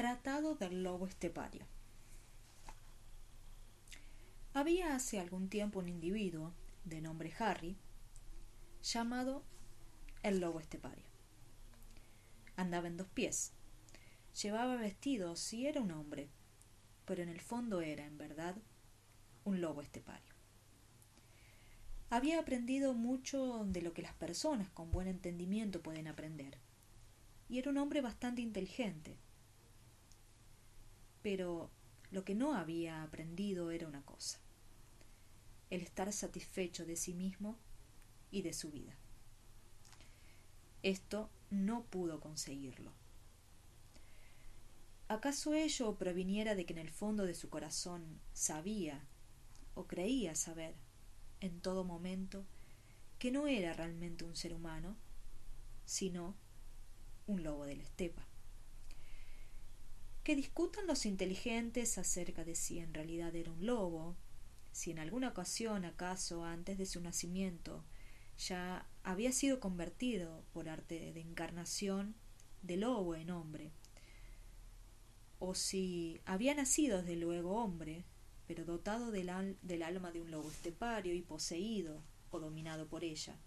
Tratado del lobo estepario. Había hace algún tiempo un individuo, de nombre Harry, llamado el lobo estepario. Andaba en 2 pies, llevaba vestidos y era un hombre, pero en el fondo era, en verdad, un lobo estepario. Había aprendido mucho de lo que las personas con buen entendimiento pueden aprender, y era un hombre bastante inteligente. Pero lo que no había aprendido era una cosa: el estar satisfecho de sí mismo y de su vida. Esto no pudo conseguirlo. ¿Acaso ello proviniera de que en el fondo de su corazón sabía, o creía saber, en todo momento, que no era realmente un ser humano, sino un lobo de la estepa? Que discutan los inteligentes acerca de si en realidad era un lobo, si en alguna ocasión acaso antes de su nacimiento ya había sido convertido por arte de encarnación de lobo en hombre, o si había nacido desde luego hombre, pero dotado del alma de un lobo estepario y poseído o dominado por ella,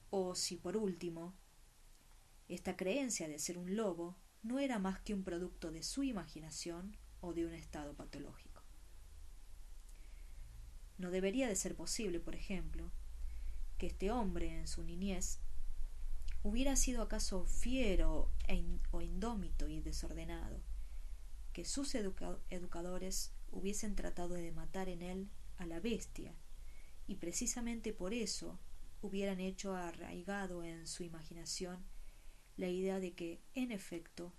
o si por último esta creencia de ser un lobo no era más que un producto de su imaginación o de un estado patológico. No debería de ser posible, por ejemplo, que este hombre en su niñez hubiera sido acaso fiero o indómito y desordenado, que sus educadores hubiesen tratado de matar en él a la bestia, y precisamente por eso hubieran hecho arraigado en su imaginación la idea de que, en efecto,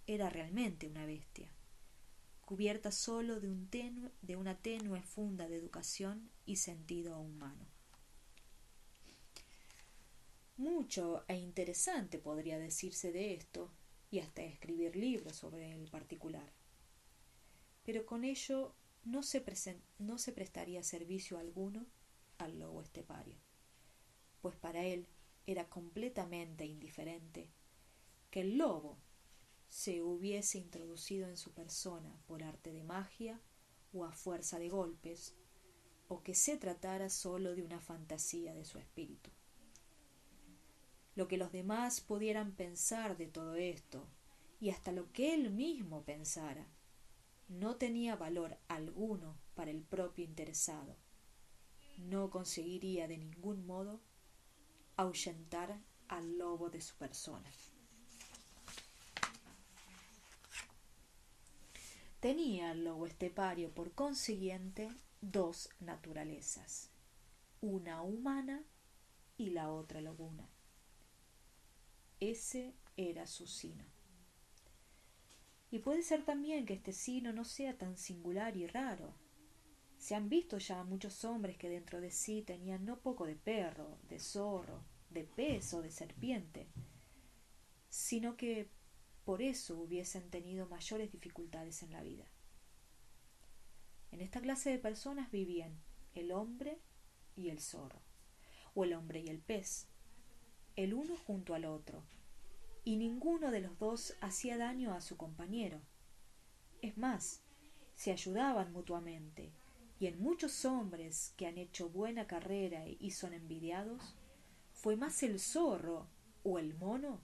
era realmente una bestia, cubierta solo de una tenue funda de educación y sentido humano. Mucho e interesante podría decirse de esto, y hasta escribir libros sobre el particular, pero con ello no se prestaría servicio alguno al lobo estepario, pues para él era completamente indiferente que el lobo se hubiese introducido en su persona por arte de magia o a fuerza de golpes, o que se tratara solo de una fantasía de su espíritu. Lo que los demás pudieran pensar de todo esto, y hasta lo que él mismo pensara, no tenía valor alguno para el propio interesado. No conseguiría de ningún modo ahuyentar al lobo de su persona. Tenía el lobo estepario, por consiguiente, 2 naturalezas, una humana y la otra lobuna. Ese era su sino. Y puede ser también que este sino no sea tan singular y raro. Se han visto ya muchos hombres que dentro de sí tenían no poco de perro, de zorro, de pez o de serpiente, sino que por eso hubiesen tenido mayores dificultades en la vida. En esta clase de personas vivían el hombre y el zorro, o el hombre y el pez, el uno junto al otro, y ninguno de los dos hacía daño a su compañero. Es más, se ayudaban mutuamente, y en muchos hombres que han hecho buena carrera y son envidiados, fue más el zorro o el mono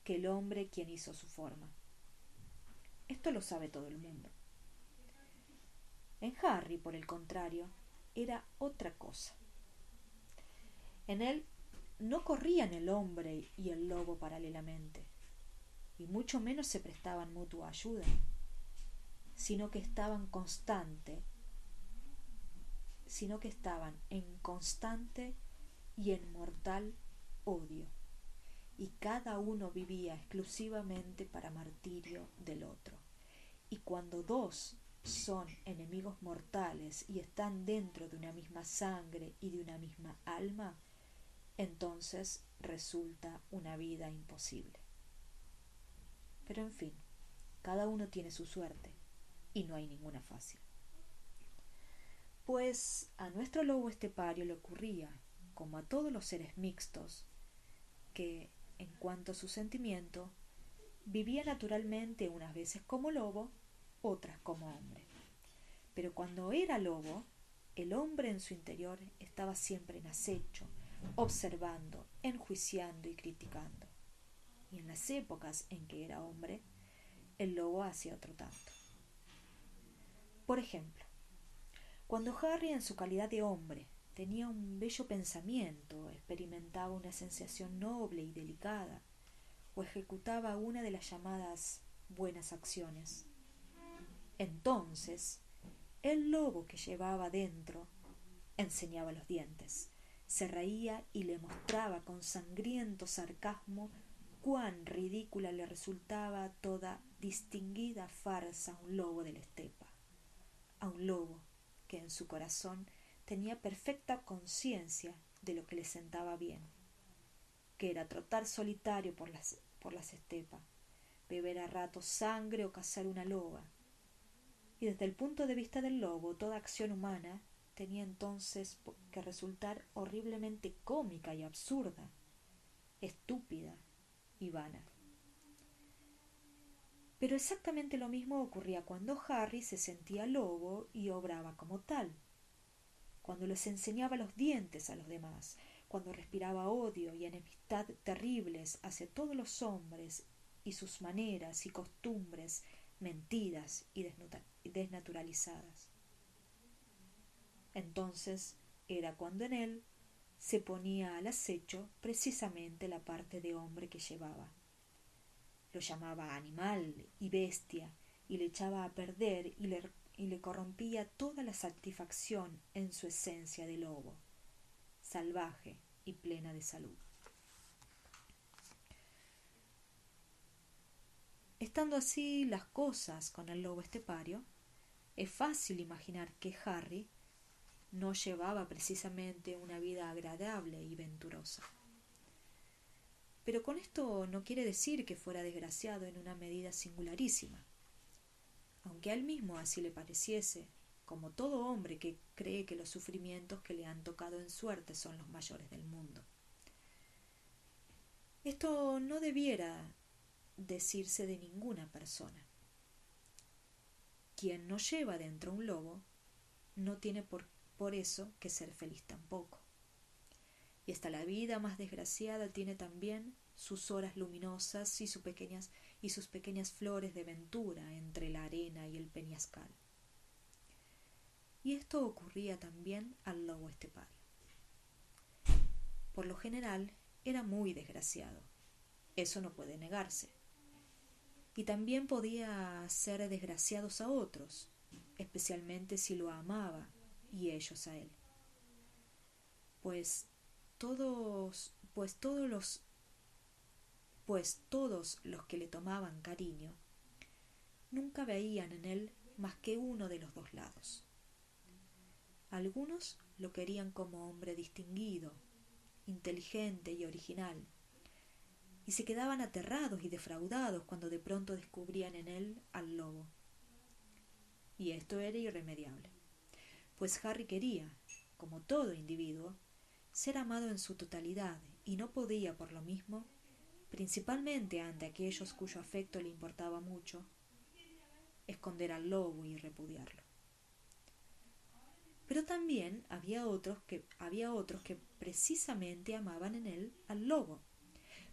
que el hombre quien hizo su forma. Esto lo sabe todo el mundo. En Harry, por el contrario, era otra cosa. En él no corrían el hombre y el lobo paralelamente, y mucho menos se prestaban mutua ayuda, sino que estaban en constante y en mortal odio, y cada uno vivía exclusivamente para martirio del otro. Y cuando 2 son enemigos mortales y están dentro de una misma sangre y de una misma alma, entonces resulta una vida imposible. Pero en fin, cada uno tiene su suerte y no hay ninguna fácil. Pues a nuestro lobo estepario le ocurría, como a todos los seres mixtos, que, en cuanto a su sentimiento, Vivía naturalmente unas veces como lobo, otras como hombre. Pero cuando era lobo, el hombre en su interior estaba siempre en acecho, observando, enjuiciando y criticando. Y en las épocas en que era hombre, el lobo hacía otro tanto. Por ejemplo, cuando Harry en su calidad de hombre tenía un bello pensamiento, experimentaba una sensación noble y delicada, o ejecutaba una de las llamadas buenas acciones, entonces el lobo que llevaba dentro enseñaba los dientes, se reía y le mostraba con sangriento sarcasmo cuán ridícula le resultaba toda distinguida farsa a un lobo de la estepa, a un lobo que en su corazón tenía perfecta conciencia de lo que le sentaba bien, que era trotar solitario por las estepas, beber a ratos sangre o cazar una loba. Y desde el punto de vista del lobo, toda acción humana tenía entonces que resultar horriblemente cómica y absurda, estúpida y vana. Pero exactamente lo mismo ocurría cuando Harry se sentía lobo y obraba como tal, cuando les enseñaba los dientes a los demás, cuando respiraba odio y enemistad terribles hacia todos los hombres y sus maneras y costumbres mentidas y desnaturalizadas. Entonces era cuando en él se ponía al acecho precisamente la parte de hombre que llevaba. Lo llamaba animal y bestia y le echaba a perder y le corrompía toda la satisfacción en su esencia de lobo, salvaje y plena de salud. Estando así las cosas con el lobo estepario, es fácil imaginar que Harry no llevaba precisamente una vida agradable y venturosa. Pero con esto no quiere decir que fuera desgraciado en una medida singularísima, aunque a él mismo así le pareciese, como todo hombre que cree que los sufrimientos que le han tocado en suerte son los mayores del mundo. Esto no debiera decirse de ninguna persona. Quien no lleva dentro un lobo no tiene por eso que ser feliz tampoco. Y hasta la vida más desgraciada tiene también sus horas luminosas y sus pequeñas flores de ventura entre la arena y el peñascal. Y esto ocurría también al lobo estepario. Por lo general era muy desgraciado, eso no puede negarse. Y también podía hacer desgraciados a otros, especialmente si lo amaba y ellos a él. Pues todos, pues todos los pues todos los que le tomaban cariño nunca veían en él más que uno de los dos lados. Algunos lo querían como hombre distinguido, inteligente y original, y se quedaban aterrados y defraudados cuando de pronto descubrían en él al lobo. Y esto era irremediable, pues Harry quería, como todo individuo, ser amado en su totalidad y no podía, por lo mismo, principalmente ante aquellos cuyo afecto le importaba mucho, esconder al lobo y repudiarlo. Pero también había otros que precisamente amaban en él al lobo,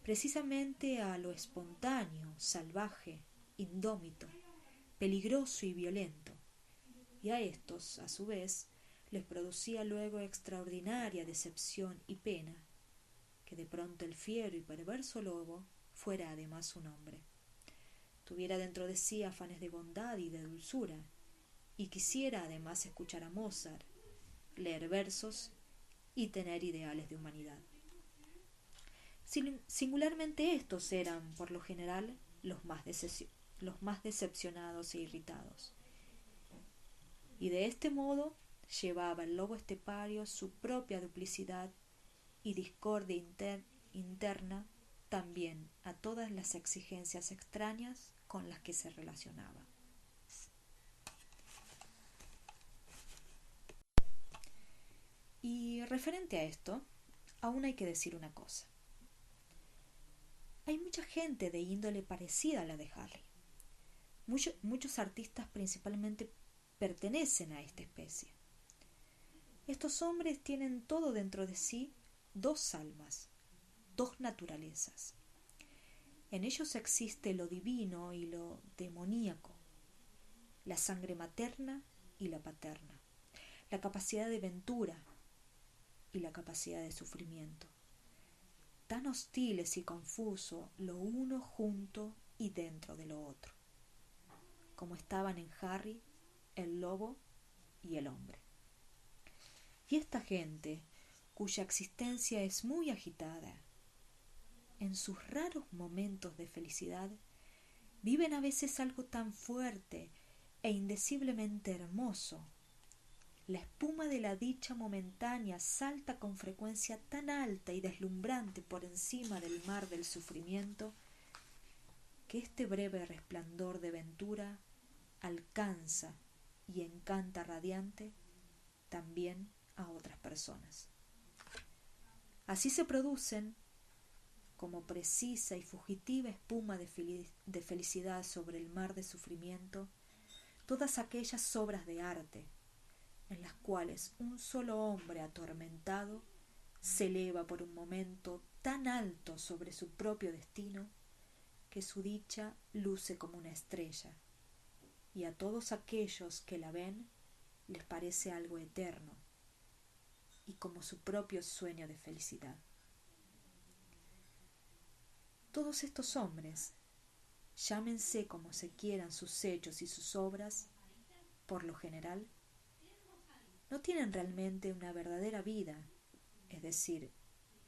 precisamente a lo espontáneo, salvaje, indómito, peligroso y violento, y a estos, a su vez, les producía luego extraordinaria decepción y pena que de pronto el fiero y perverso lobo fuera además un hombre, tuviera dentro de sí afanes de bondad y de dulzura, y quisiera además escuchar a Mozart, leer versos y tener ideales de humanidad. Singularmente estos eran, por lo general, los más decepcionados e irritados. Y de este modo llevaba el lobo estepario su propia duplicidad y discordia interna también a todas las exigencias extrañas con las que se relacionaba. Y referente a esto, aún hay que decir una cosa. Hay mucha gente de índole parecida a la de Harry. Muchos artistas principalmente pertenecen a esta especie. Estos hombres tienen todo dentro de sí dos almas, dos naturalezas. En ellos existe lo divino y lo demoníaco, la sangre materna y la paterna, la capacidad de ventura y la capacidad de sufrimiento, tan hostiles y confusos lo uno junto y dentro de lo otro, como estaban en Harry, el lobo y el hombre. Y esta gente, cuya existencia es muy agitada, en sus raros momentos de felicidad, viven a veces algo tan fuerte e indeciblemente hermoso. La espuma de la dicha momentánea salta con frecuencia tan alta y deslumbrante por encima del mar del sufrimiento, que este breve resplandor de ventura alcanza y encanta radiante también a otras personas. Así se producen, como precisa y fugitiva espuma de felicidad sobre el mar de sufrimiento, todas aquellas obras de arte en las cuales un solo hombre atormentado se eleva por un momento tan alto sobre su propio destino que su dicha luce como una estrella, y a todos aquellos que la ven les parece algo eterno y como su propio sueño de felicidad. Todos estos hombres, llámense como se quieran sus hechos y sus obras, por lo general, no tienen realmente una verdadera vida, es decir,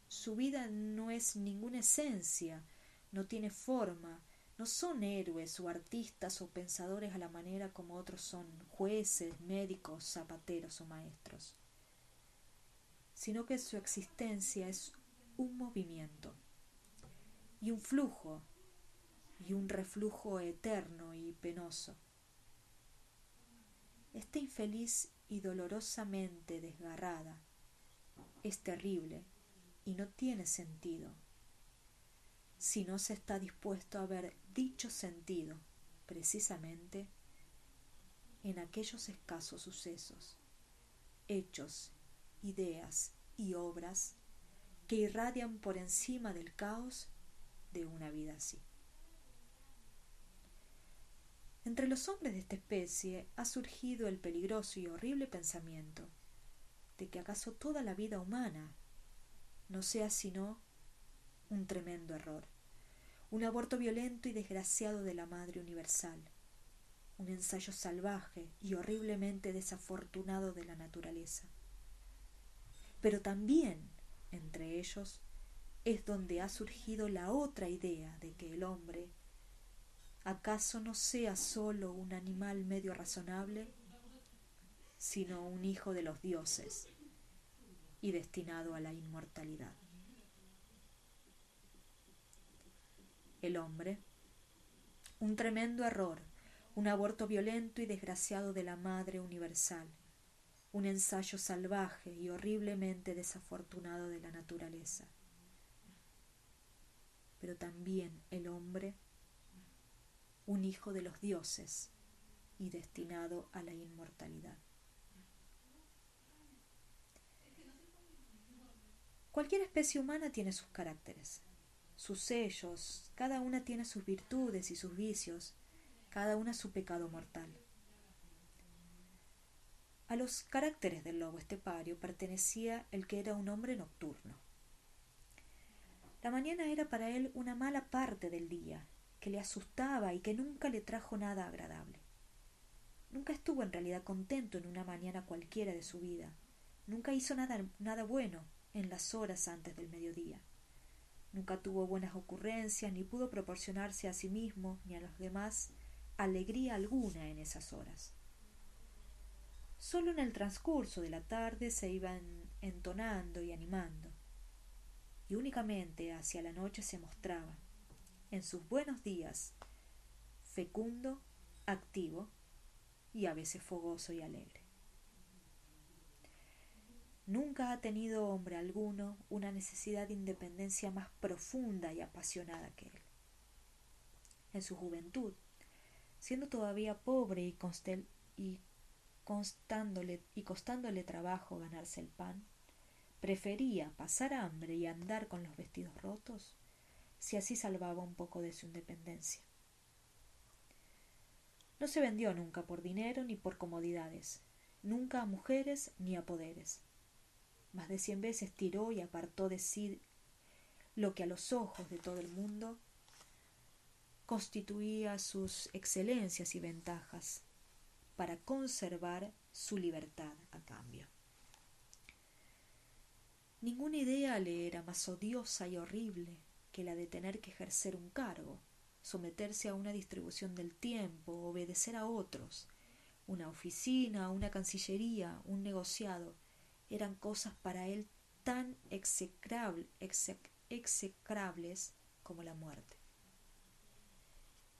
su vida no es ninguna esencia, no tiene forma, no son héroes o artistas o pensadores a la manera como otros son jueces, médicos, zapateros o maestros, sino que su existencia es un movimiento y un flujo y un reflujo eterno y penoso. Esta infeliz y dolorosamente desgarrada es terrible y no tiene sentido si no se está dispuesto a ver dicho sentido precisamente en aquellos escasos sucesos, hechos, ideas y obras que irradian por encima del caos de una vida así. Entre los hombres de esta especie ha surgido el peligroso y horrible pensamiento de que acaso toda la vida humana no sea sino un tremendo error, un aborto violento y desgraciado de la Madre Universal, un ensayo salvaje y horriblemente desafortunado de la naturaleza. Pero también entre ellos es donde ha surgido la otra idea de que el hombre acaso no sea solo un animal medio razonable, sino un hijo de los dioses y destinado a la inmortalidad. El hombre, un tremendo error, un aborto violento y desgraciado de la Madre Universal, un ensayo salvaje y horriblemente desafortunado de la naturaleza. Pero también el hombre, un hijo de los dioses y destinado a la inmortalidad. Cualquier especie humana tiene sus caracteres, sus sellos, cada una tiene sus virtudes y sus vicios, cada una su pecado mortal. A los caracteres del lobo estepario pertenecía el que era un hombre nocturno. La mañana era para él una mala parte del día, que le asustaba y que nunca le trajo nada agradable. Nunca estuvo en realidad contento en una mañana cualquiera de su vida. Nunca hizo nada bueno en las horas antes del mediodía. Nunca tuvo buenas ocurrencias, ni pudo proporcionarse a sí mismo ni a los demás alegría alguna en esas horas. Solo en el transcurso de la tarde se iban entonando y animando, y únicamente hacia la noche se mostraba, en sus buenos días, fecundo, activo y a veces fogoso y alegre. Nunca ha tenido hombre alguno una necesidad de independencia más profunda y apasionada que él. En su juventud, siendo todavía pobre y costándole trabajo ganarse el pan, prefería pasar hambre y andar con los vestidos rotos, si así salvaba un poco de su independencia. No se vendió nunca por dinero ni por comodidades, nunca a mujeres ni a poderes. Más de 100 veces tiró y apartó de sí lo que a los ojos de todo el mundo constituía sus excelencias y ventajas, para conservar su libertad a cambio. Ninguna idea le era más odiosa y horrible que la de tener que ejercer un cargo, someterse a una distribución del tiempo, obedecer a otros. Una oficina, una cancillería, un negociado, eran cosas para él tan execrables como la muerte.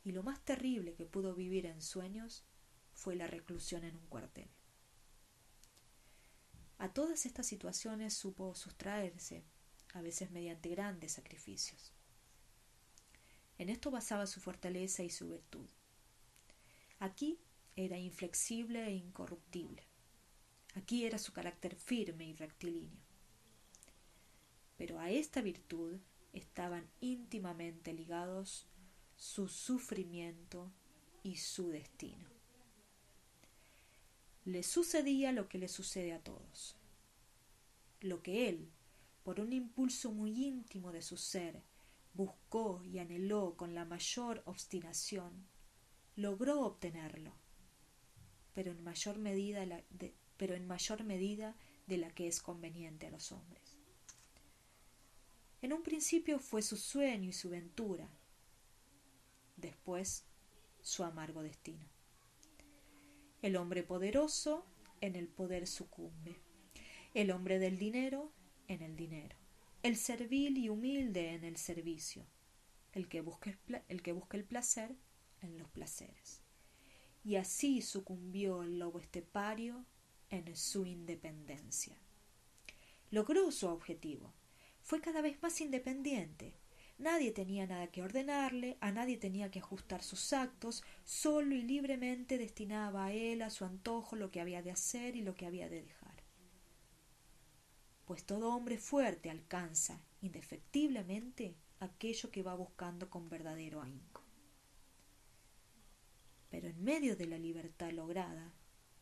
Y lo más terrible que pudo vivir en sueños fue la reclusión en un cuartel. A todas estas situaciones supo sustraerse, a veces mediante grandes sacrificios. En esto basaba su fortaleza y su virtud. Aquí era inflexible e incorruptible. Aquí era su carácter firme y rectilíneo. Pero a esta virtud estaban íntimamente ligados su sufrimiento y su destino. Le sucedía lo que le sucede a todos. Lo que él, por un impulso muy íntimo de su ser, buscó y anheló con la mayor obstinación, logró obtenerlo, pero en mayor medida de la que es conveniente a los hombres. En un principio fue su sueño y su ventura, después su amargo destino. El hombre poderoso en el poder sucumbe, el hombre del dinero en el dinero, el servil y humilde en el servicio, el que busca el placer en los placeres. Y así sucumbió el lobo estepario en su independencia. Logró su objetivo. Fue cada vez más independiente. Nadie tenía nada que ordenarle, a nadie tenía que ajustar sus actos, solo y libremente destinaba a él, a su antojo, lo que había de hacer y lo que había de dejar. Pues todo hombre fuerte alcanza, indefectiblemente, aquello que va buscando con verdadero ahínco. Pero en medio de la libertad lograda,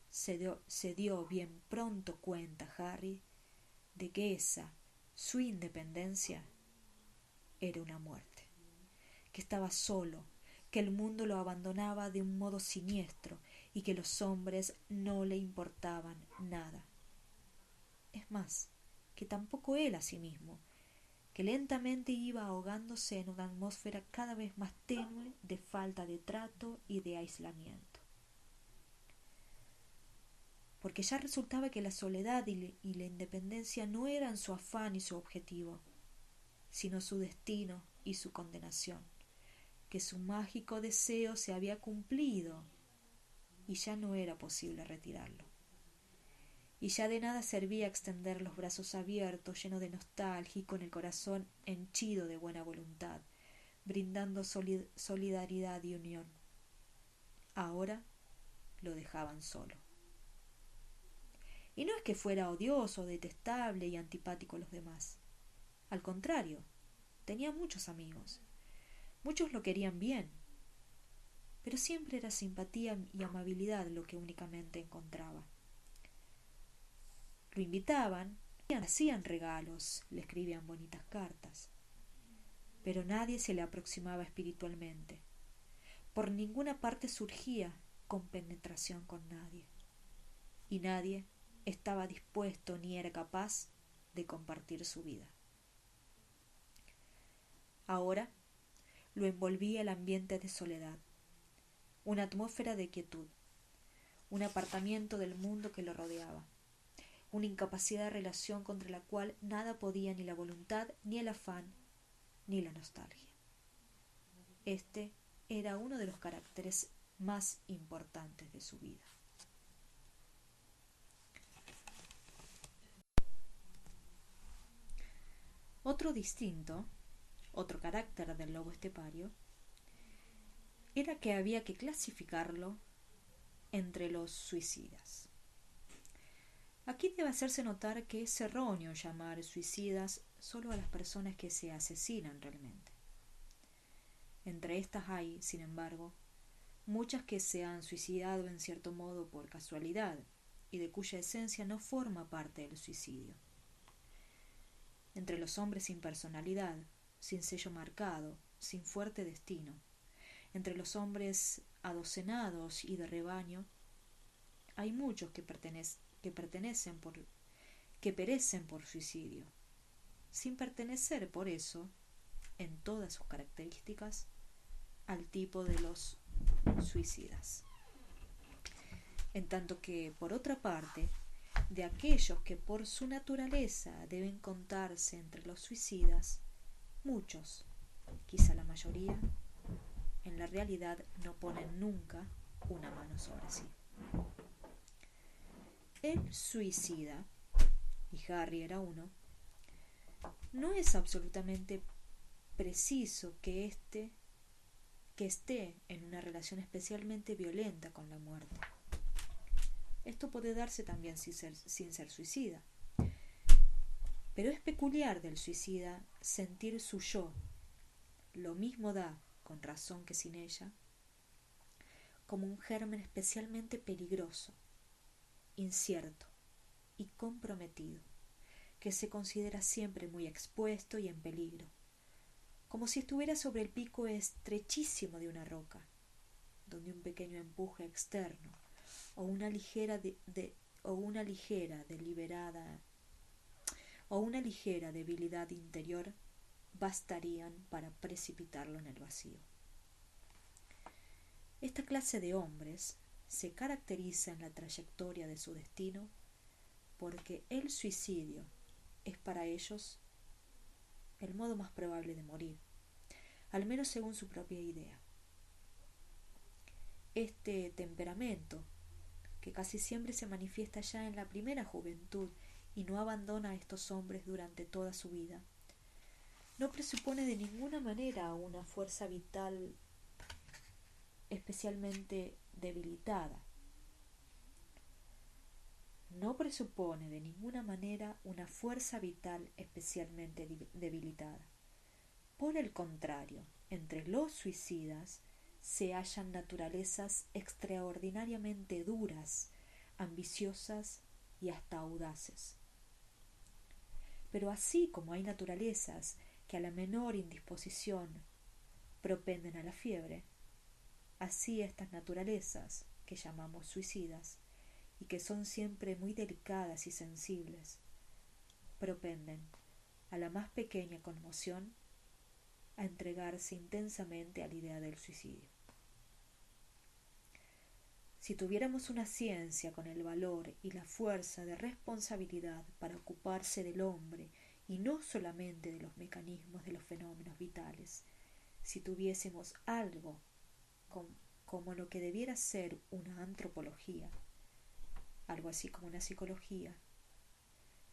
se dio bien pronto cuenta Harry de que esa, su independencia, era una muerte, que estaba solo, que el mundo lo abandonaba de un modo siniestro y que los hombres no le importaban nada. Es más, que tampoco él a sí mismo, que lentamente iba ahogándose en una atmósfera cada vez más tenue de falta de trato y de aislamiento. Porque ya resultaba que la soledad y la independencia no eran su afán y su objetivo, sino su destino y su condenación, que su mágico deseo se había cumplido y ya no era posible retirarlo. Y ya de nada servía extender los brazos abiertos, lleno de nostalgia y con el corazón henchido de buena voluntad, brindando solidaridad y unión. Ahora lo dejaban solo. Y no es que fuera odioso, detestable y antipático a los demás. Al contrario, tenía muchos amigos. Muchos lo querían bien. Pero siempre era simpatía y amabilidad lo que únicamente encontraba. Lo invitaban, le hacían regalos, le escribían bonitas cartas. Pero nadie se le aproximaba espiritualmente. Por ninguna parte surgía compenetración con nadie. Y nadie estaba dispuesto ni era capaz de compartir su vida. Ahora lo envolvía el ambiente de soledad, una atmósfera de quietud, un apartamiento del mundo que lo rodeaba, una incapacidad de relación contra la cual nada podía ni la voluntad, ni el afán, ni la nostalgia. Este era uno de los caracteres más importantes de su vida. Otro carácter del lobo estepario, era que había que clasificarlo entre los suicidas. Aquí debe hacerse notar que es erróneo llamar suicidas solo a las personas que se asesinan realmente. Entre estas hay, sin embargo, muchas que se han suicidado en cierto modo por casualidad y de cuya esencia no forma parte del suicidio. Entre los hombres sin personalidad, sin sello marcado, sin fuerte destino, entre los hombres adocenados y de rebaño, hay muchos que perecen por suicidio, sin pertenecer por eso, en todas sus características, al tipo de los suicidas. En tanto que, por otra parte, de aquellos que por su naturaleza deben contarse entre los suicidas, muchos, quizá la mayoría, en la realidad no ponen nunca una mano sobre sí. El suicida, y Harry era uno, no es absolutamente preciso que esté en una relación especialmente violenta con la muerte. Esto puede darse también sin ser suicida. Pero es peculiar del suicida sentir su yo, lo mismo da, con razón que sin ella, como un germen especialmente peligroso, incierto y comprometido, que se considera siempre muy expuesto y en peligro, como si estuviera sobre el pico estrechísimo de una roca, donde un pequeño empuje externo o una ligera debilidad interior bastarían para precipitarlo en el vacío. Esta clase de hombres se caracteriza en la trayectoria de su destino porque el suicidio es para ellos el modo más probable de morir, al menos según su propia idea. Este temperamento, que casi siempre se manifiesta ya en la primera juventud y no abandona a estos hombres durante toda su vida, no presupone de ninguna manera una fuerza vital especialmente debilitada. No presupone de ninguna manera una fuerza vital especialmente debilitada. Por el contrario, entre los suicidas se hallan naturalezas extraordinariamente duras, ambiciosas y hasta audaces. Pero así como hay naturalezas que a la menor indisposición propenden a la fiebre, así estas naturalezas, que llamamos suicidas, y que son siempre muy delicadas y sensibles, propenden a la más pequeña conmoción a entregarse intensamente a la idea del suicidio. Si tuviéramos una ciencia con el valor y la fuerza de responsabilidad para ocuparse del hombre y no solamente de los mecanismos de los fenómenos vitales, si tuviésemos algo como lo que debiera ser una antropología, algo así como una psicología,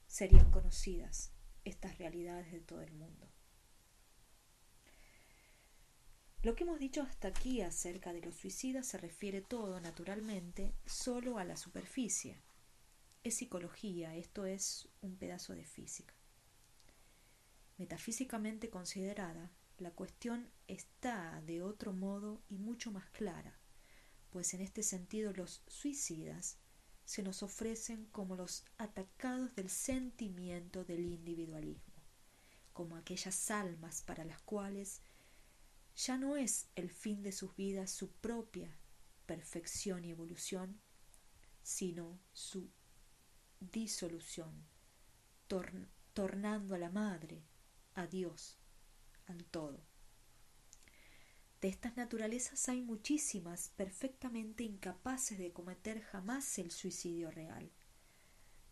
serían conocidas estas realidades de todo el mundo. Lo que hemos dicho hasta aquí acerca de los suicidas se refiere todo, naturalmente, solo a la superficie. Es psicología, esto es un pedazo de física. Metafísicamente considerada, la cuestión está de otro modo y mucho más clara, pues en este sentido los suicidas se nos ofrecen como los atacados del sentimiento del individualismo, como aquellas almas para las cuales ya no es el fin de sus vidas su propia perfección y evolución, sino su disolución, tornando a la madre, a Dios, al todo. De estas naturalezas hay muchísimas perfectamente incapaces de cometer jamás el suicidio real,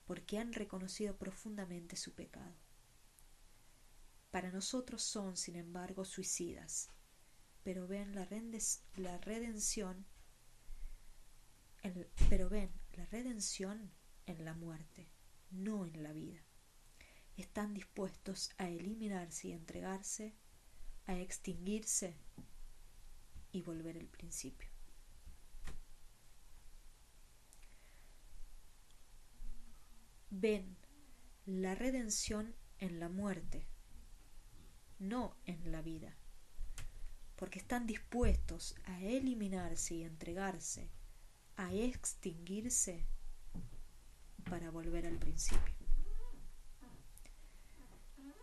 porque han reconocido profundamente su pecado. Para nosotros son, sin embargo, suicidas, pero ven la redención en la muerte, no en la vida. están dispuestos a eliminarse y entregarse, a extinguirse y volver al principio. Ven la redención en la muerte, no en la vida, porque están dispuestos a eliminarse y entregarse, a extinguirse para volver al principio.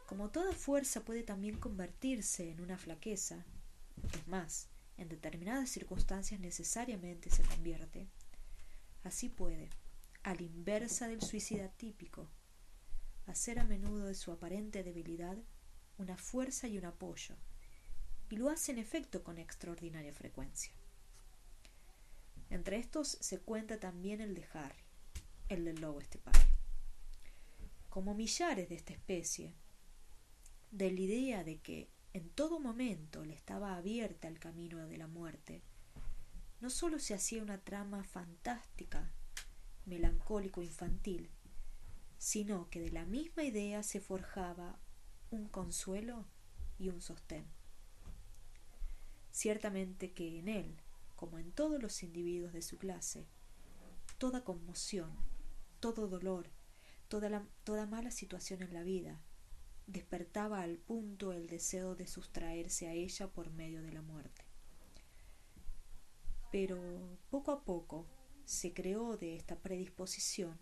Como toda fuerza puede también convertirse en una flaqueza, es más, en determinadas circunstancias necesariamente se convierte, así puede, a la inversa del suicida típico, hacer a menudo de su aparente debilidad una fuerza y un apoyo, y lo hace en efecto con extraordinaria frecuencia. Entre estos se cuenta también el de Harry, el del lobo estepario. Como millares de esta especie, de la idea de que en todo momento le estaba abierta el camino de la muerte, no sólo se hacía una trama fantástica, melancólico-infantil, sino que de la misma idea se forjaba un consuelo y un sostén. Ciertamente que en él, como en todos los individuos de su clase, toda conmoción, todo dolor, toda mala situación en la vida, despertaba al punto el deseo de sustraerse a ella por medio de la muerte. Pero poco a poco se creó de esta predisposición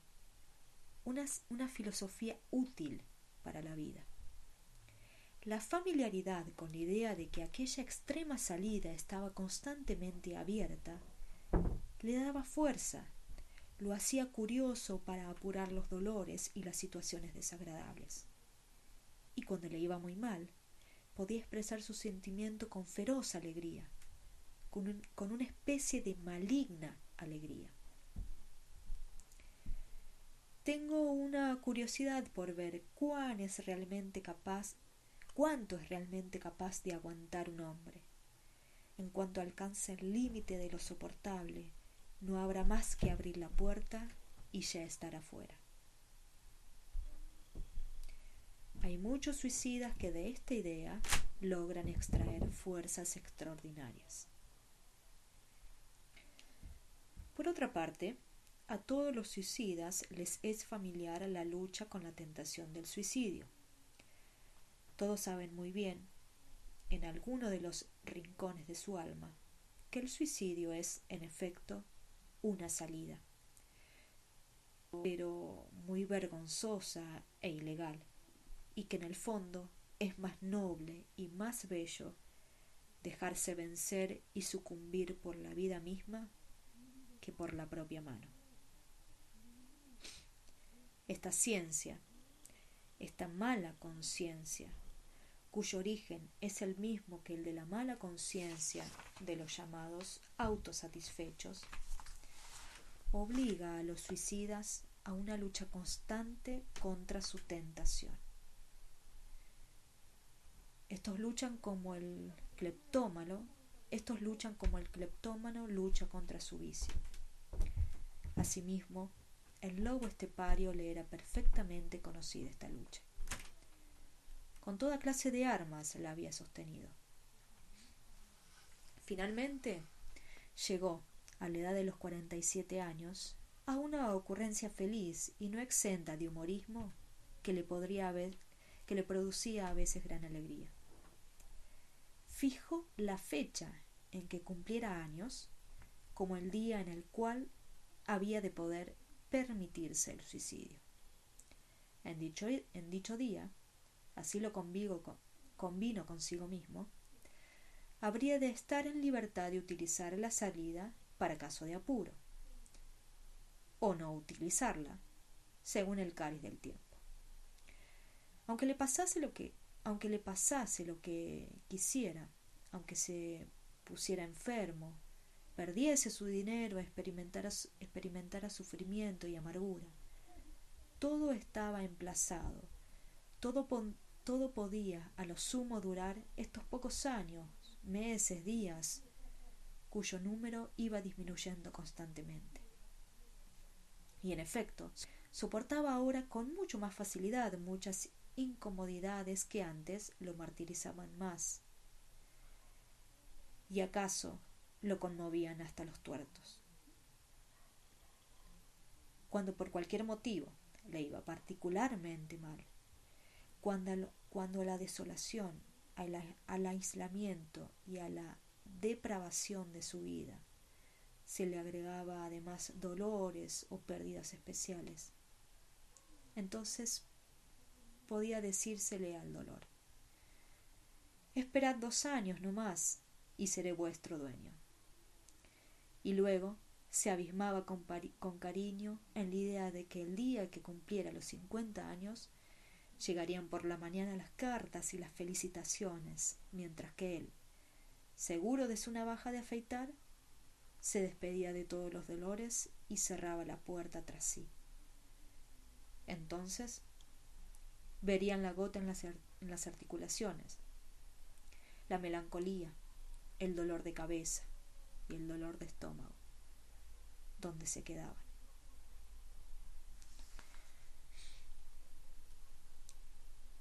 una filosofía útil para la vida. La familiaridad con la idea de que aquella extrema salida estaba constantemente abierta le daba fuerza, lo hacía curioso para apurar los dolores y las situaciones desagradables. Y cuando le iba muy mal, podía expresar su sentimiento con feroz alegría, con una especie de maligna alegría. Tengo una curiosidad por ver cuánto es realmente capaz de aguantar un hombre. En cuanto alcance el límite de lo soportable, no habrá más que abrir la puerta y ya estará fuera. Hay muchos suicidas que de esta idea logran extraer fuerzas extraordinarias. Por otra parte, a todos los suicidas les es familiar la lucha con la tentación del suicidio. Todos saben muy bien, en alguno de los rincones de su alma, que el suicidio es, en efecto, una salida, pero muy vergonzosa e ilegal, y que en el fondo es más noble y más bello dejarse vencer y sucumbir por la vida misma que por la propia mano. Esta ciencia, esta mala conciencia, cuyo origen es el mismo que el de la mala conciencia de los llamados autosatisfechos, obliga a los suicidas a una lucha constante contra su tentación. Estos luchan como el cleptómano lucha contra su vicio. Asimismo, el lobo estepario le era perfectamente conocida esta lucha. Con toda clase de armas la había sostenido. Finalmente, llegó, a la edad de los 47 años, a una ocurrencia feliz y no exenta de humorismo que le producía a veces gran alegría. Fijó la fecha en que cumpliera años como el día en el cual había de poder permitirse el suicidio. En dicho día, así lo convino consigo mismo, habría de estar en libertad de utilizar la salida para caso de apuro, o no utilizarla, según el cáliz del tiempo. Aunque le pasase lo que quisiera, aunque se pusiera enfermo, perdiese su dinero, experimentara sufrimiento y amargura, todo estaba emplazado, todo podía a lo sumo durar estos pocos años, meses, días, cuyo número iba disminuyendo constantemente. Y en efecto, soportaba ahora con mucho más facilidad muchas incomodidades que antes lo martirizaban más, y acaso lo conmovían hasta los tuertos. Cuando por cualquier motivo le iba particularmente mal, cuando a la desolación, al aislamiento y a la depravación de su vida se le agregaba además dolores o pérdidas especiales, entonces podía decírsele al dolor: esperad 2 años no más y seré vuestro dueño. Y luego se abismaba con cariño en la idea de que el día que cumpliera los 50 años llegarían por la mañana las cartas y las felicitaciones, mientras que él, seguro de su navaja de afeitar, se despedía de todos los dolores y cerraba la puerta tras sí. Entonces verían la gota en las articulaciones, la melancolía, el dolor de cabeza y el dolor de estómago, donde se quedaban.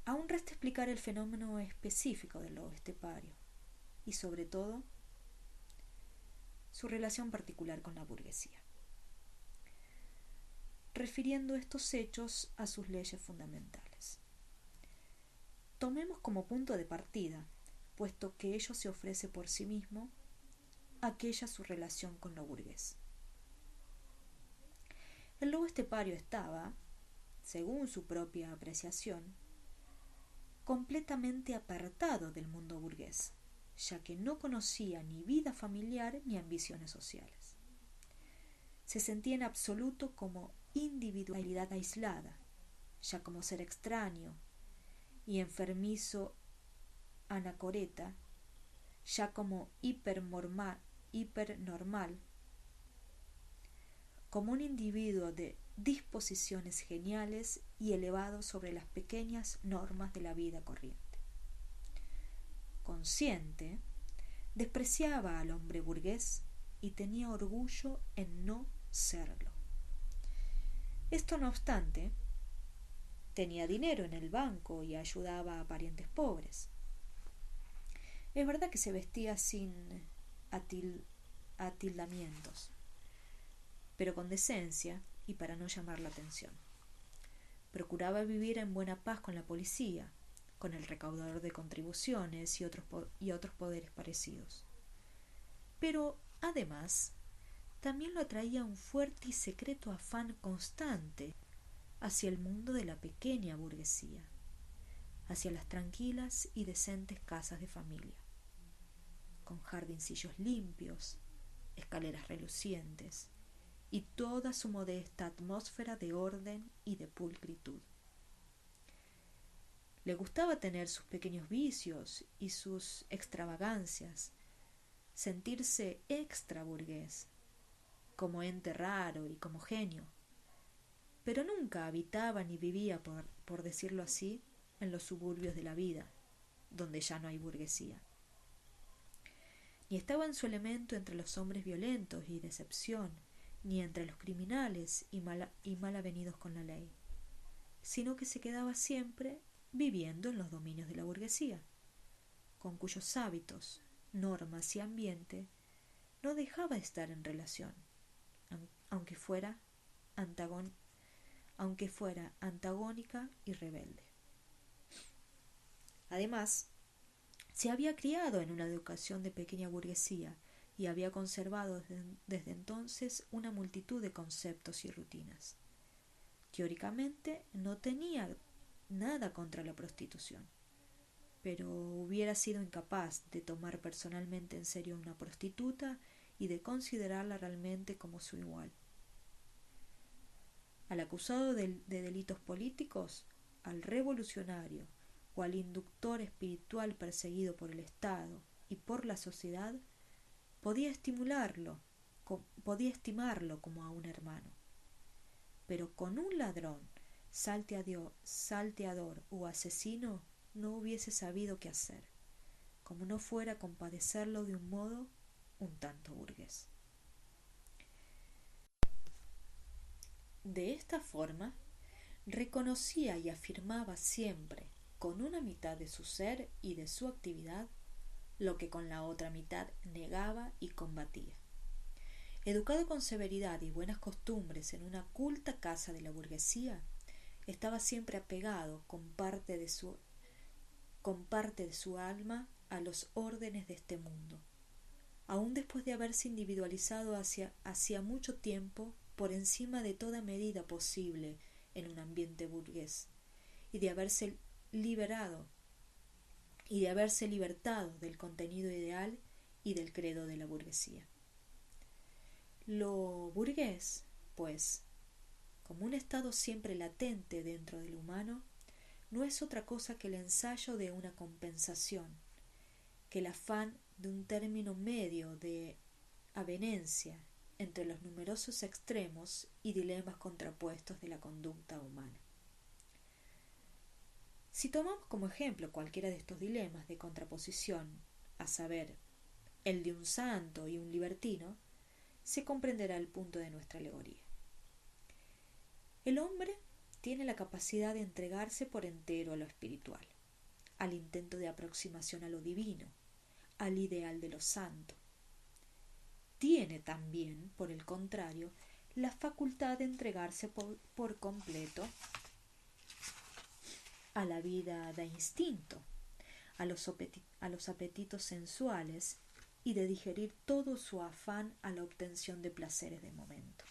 Aún resta explicar el fenómeno específico del lobo estepario y, sobre todo, su relación particular con la burguesía, refiriendo estos hechos a sus leyes fundamentales. Tomemos como punto de partida, puesto que ello se ofrece por sí mismo, aquella su relación con lo burgués. El lobo estepario estaba, según su propia apreciación, completamente apartado del mundo burgués, ya que no conocía ni vida familiar ni ambiciones sociales. Se sentía en absoluto como individualidad aislada, ya como ser extraño y enfermizo anacoreta, ya como hipernormal, como un individuo de disposiciones geniales y elevado sobre las pequeñas normas de la vida corriente. Consciente, despreciaba al hombre burgués y tenía orgullo en no serlo. Esto no obstante, tenía dinero en el banco y ayudaba a parientes pobres. Es verdad que se vestía sin atildamientos, pero con decencia y para no llamar la atención. Procuraba vivir en buena paz con la policía, con el recaudador de contribuciones y otros poderes parecidos. Pero, además, también lo atraía un fuerte y secreto afán constante hacia el mundo de la pequeña burguesía, hacia las tranquilas y decentes casas de familia, con jardincillos limpios, escaleras relucientes y toda su modesta atmósfera de orden y de pulcritud. Le gustaba tener sus pequeños vicios y sus extravagancias, sentirse extra burgués, como ente raro y como genio, pero nunca habitaba ni vivía, por decirlo así, en los suburbios de la vida, donde ya no hay burguesía. Ni estaba en su elemento entre los hombres violentos y de excepción, ni entre los criminales y mal avenidos con la ley, sino que se quedaba siempre viviendo en los dominios de la burguesía, con cuyos hábitos, normas y ambiente no dejaba de estar en relación, aunque fuera antagónica y rebelde. Además, se había criado en una educación de pequeña burguesía y había conservado desde entonces una multitud de conceptos y rutinas. Teóricamente no tenía nada contra la prostitución, pero hubiera sido incapaz de tomar personalmente en serio a una prostituta y de considerarla realmente como su igual. Al acusado de delitos políticos, al revolucionario o al inductor espiritual perseguido por el Estado y por la sociedad, podía estimarlo como a un hermano. Pero con un ladrón, salteador o asesino no hubiese sabido qué hacer, como no fuera compadecerlo de un modo un tanto burgués. De esta forma, reconocía y afirmaba siempre, con una mitad de su ser y de su actividad, lo que con la otra mitad negaba y combatía. Educado con severidad y buenas costumbres en una culta casa de la burguesía, estaba siempre apegado con parte de su alma a los órdenes de este mundo, aun después de haberse individualizado hacía mucho tiempo por encima de toda medida posible en un ambiente burgués, y de haberse liberado y de haberse libertado del contenido ideal y del credo de la burguesía. Lo burgués, pues, como un estado siempre latente dentro del humano, no es otra cosa que el ensayo de una compensación, que el afán de un término medio de avenencia entre los numerosos extremos y dilemas contrapuestos de la conducta humana. Si tomamos como ejemplo cualquiera de estos dilemas de contraposición, a saber, el de un santo y un libertino, se comprenderá el punto de nuestra alegoría. El hombre tiene la capacidad de entregarse por entero a lo espiritual, al intento de aproximación a lo divino, al ideal de lo santo. Tiene también, por el contrario, la facultad de entregarse por completo a la vida de instinto, a los apetitos sensuales y de digerir todo su afán a la obtención de placeres de momento.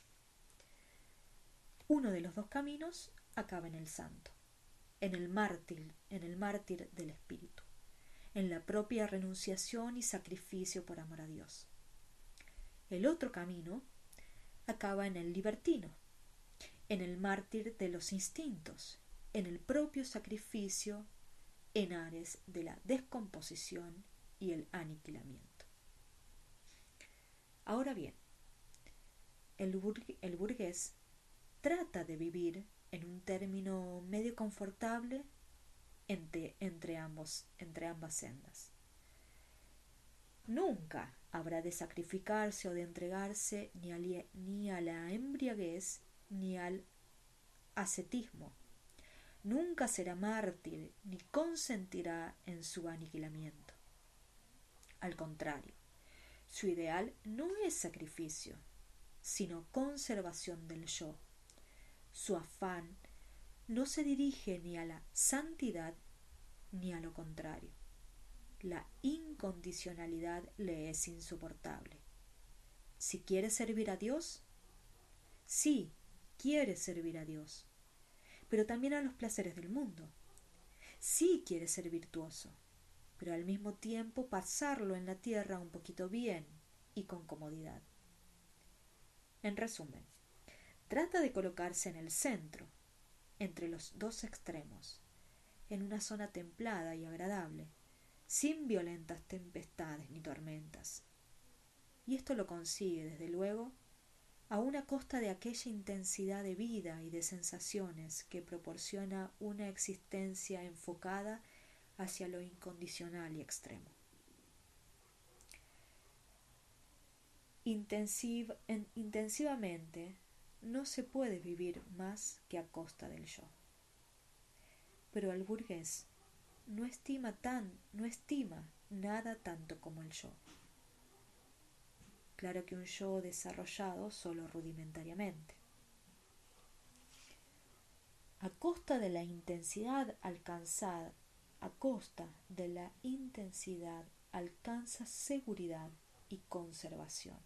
Uno de los dos caminos acaba en el santo, en el mártir del espíritu, en la propia renunciación y sacrificio por amor a Dios. El otro camino acaba en el libertino, en el mártir de los instintos, en el propio sacrificio en ares de la descomposición y el aniquilamiento. Ahora bien, el burgués trata de vivir en un término medio confortable entre ambas sendas. Nunca habrá de sacrificarse o de entregarse ni a la embriaguez ni al ascetismo. Nunca será mártir ni consentirá en su aniquilamiento. Al contrario, su ideal no es sacrificio, sino conservación del yo. Su afán no se dirige ni a la santidad ni a lo contrario. La incondicionalidad le es insoportable. Si quiere servir a Dios, sí, quiere servir a Dios, pero también a los placeres del mundo. Sí quiere ser virtuoso, pero al mismo tiempo pasarlo en la tierra un poquito bien y con comodidad. En resumen, trata de colocarse en el centro, entre los dos extremos, en una zona templada y agradable, sin violentas tempestades ni tormentas. Y esto lo consigue, desde luego, a una costa de aquella intensidad de vida y de sensaciones que proporciona una existencia enfocada hacia lo incondicional y extremo. Intensivamente no se puede vivir más que a costa del yo. Pero el burgués no estima nada tanto como el yo. Claro que un yo desarrollado solo rudimentariamente. A costa de la intensidad alcanza seguridad y conservación.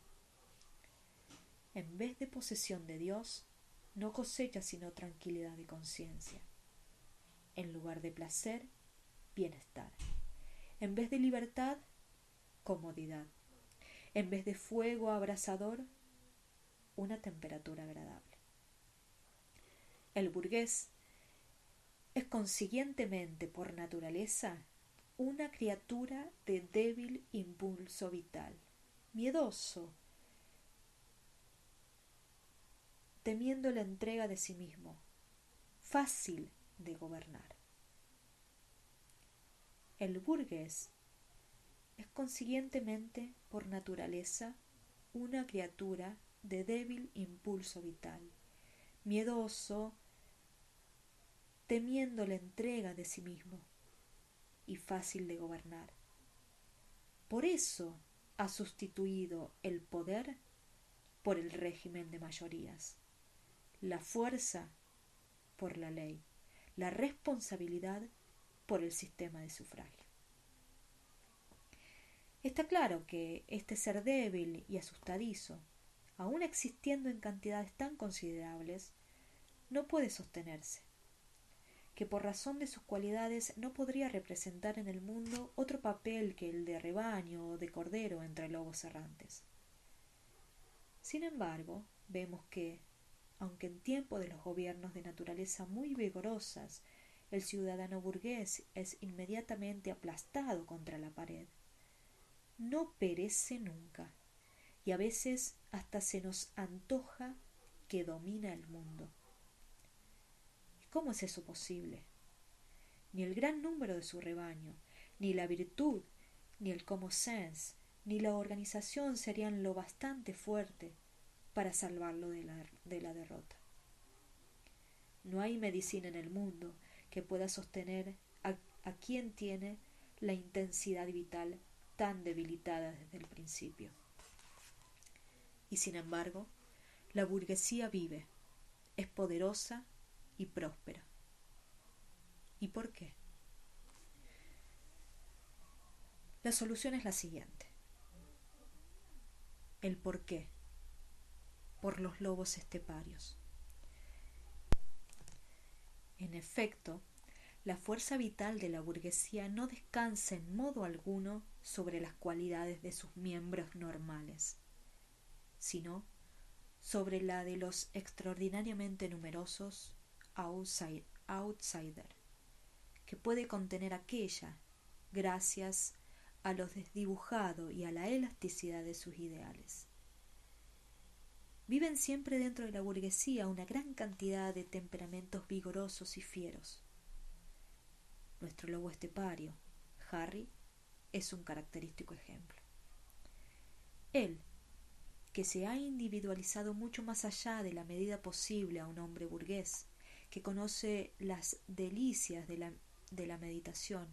En vez de posesión de Dios, no cosecha sino tranquilidad de conciencia. En lugar de placer, bienestar. En vez de libertad, comodidad. En vez de fuego abrasador, una temperatura agradable. El burgués es consiguientemente por naturaleza una criatura de débil impulso vital, miedoso, temiendo la entrega de sí mismo, fácil de gobernar. El burgués es consiguientemente por naturaleza una criatura de débil impulso vital, miedoso, temiendo la entrega de sí mismo y fácil de gobernar. Por eso ha sustituido el poder por el régimen de mayorías, la fuerza por la ley, la responsabilidad por el sistema de sufragio. Está claro que este ser débil y asustadizo, aun existiendo en cantidades tan considerables, no puede sostenerse, que por razón de sus cualidades no podría representar en el mundo otro papel que el de rebaño o de cordero entre lobos errantes. Sin embargo, vemos que, aunque en tiempo de los gobiernos de naturaleza muy vigorosas, el ciudadano burgués es inmediatamente aplastado contra la pared, no perece nunca, y a veces hasta se nos antoja que domina el mundo. ¿Y cómo es eso posible? Ni el gran número de su rebaño, ni la virtud, ni el common sense, ni la organización serían lo bastante fuerte para salvarlo de la derrota. No hay medicina en el mundo que pueda sostener a quien tiene la intensidad vital tan debilitada desde el principio. Y sin embargo, la burguesía vive, es poderosa y próspera. ¿Y por qué? La solución es la siguiente. El por qué. Por los lobos esteparios. En efecto, la fuerza vital de la burguesía no descansa en modo alguno sobre las cualidades de sus miembros normales, sino sobre la de los extraordinariamente numerosos outsider, que puede contener aquella, gracias a lo desdibujado y a la elasticidad de sus ideales. Viven siempre dentro de la burguesía una gran cantidad de temperamentos vigorosos y fieros. Nuestro lobo estepario, Harry, es un característico ejemplo. Él, que se ha individualizado mucho más allá de la medida posible a un hombre burgués, que conoce las delicias de la meditación,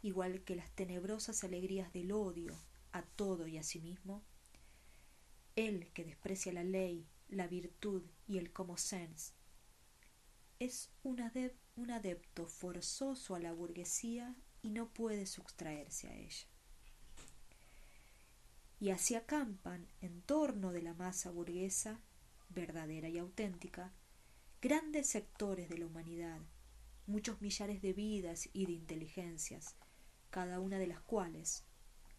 igual que las tenebrosas alegrías del odio a todo y a sí mismo, él que desprecia la ley, la virtud y el common sense, es un adepto forzoso a la burguesía y no puede sustraerse a ella. Y así acampan en torno de la masa burguesa, verdadera y auténtica, grandes sectores de la humanidad, muchos millares de vidas y de inteligencias, cada una de las cuales,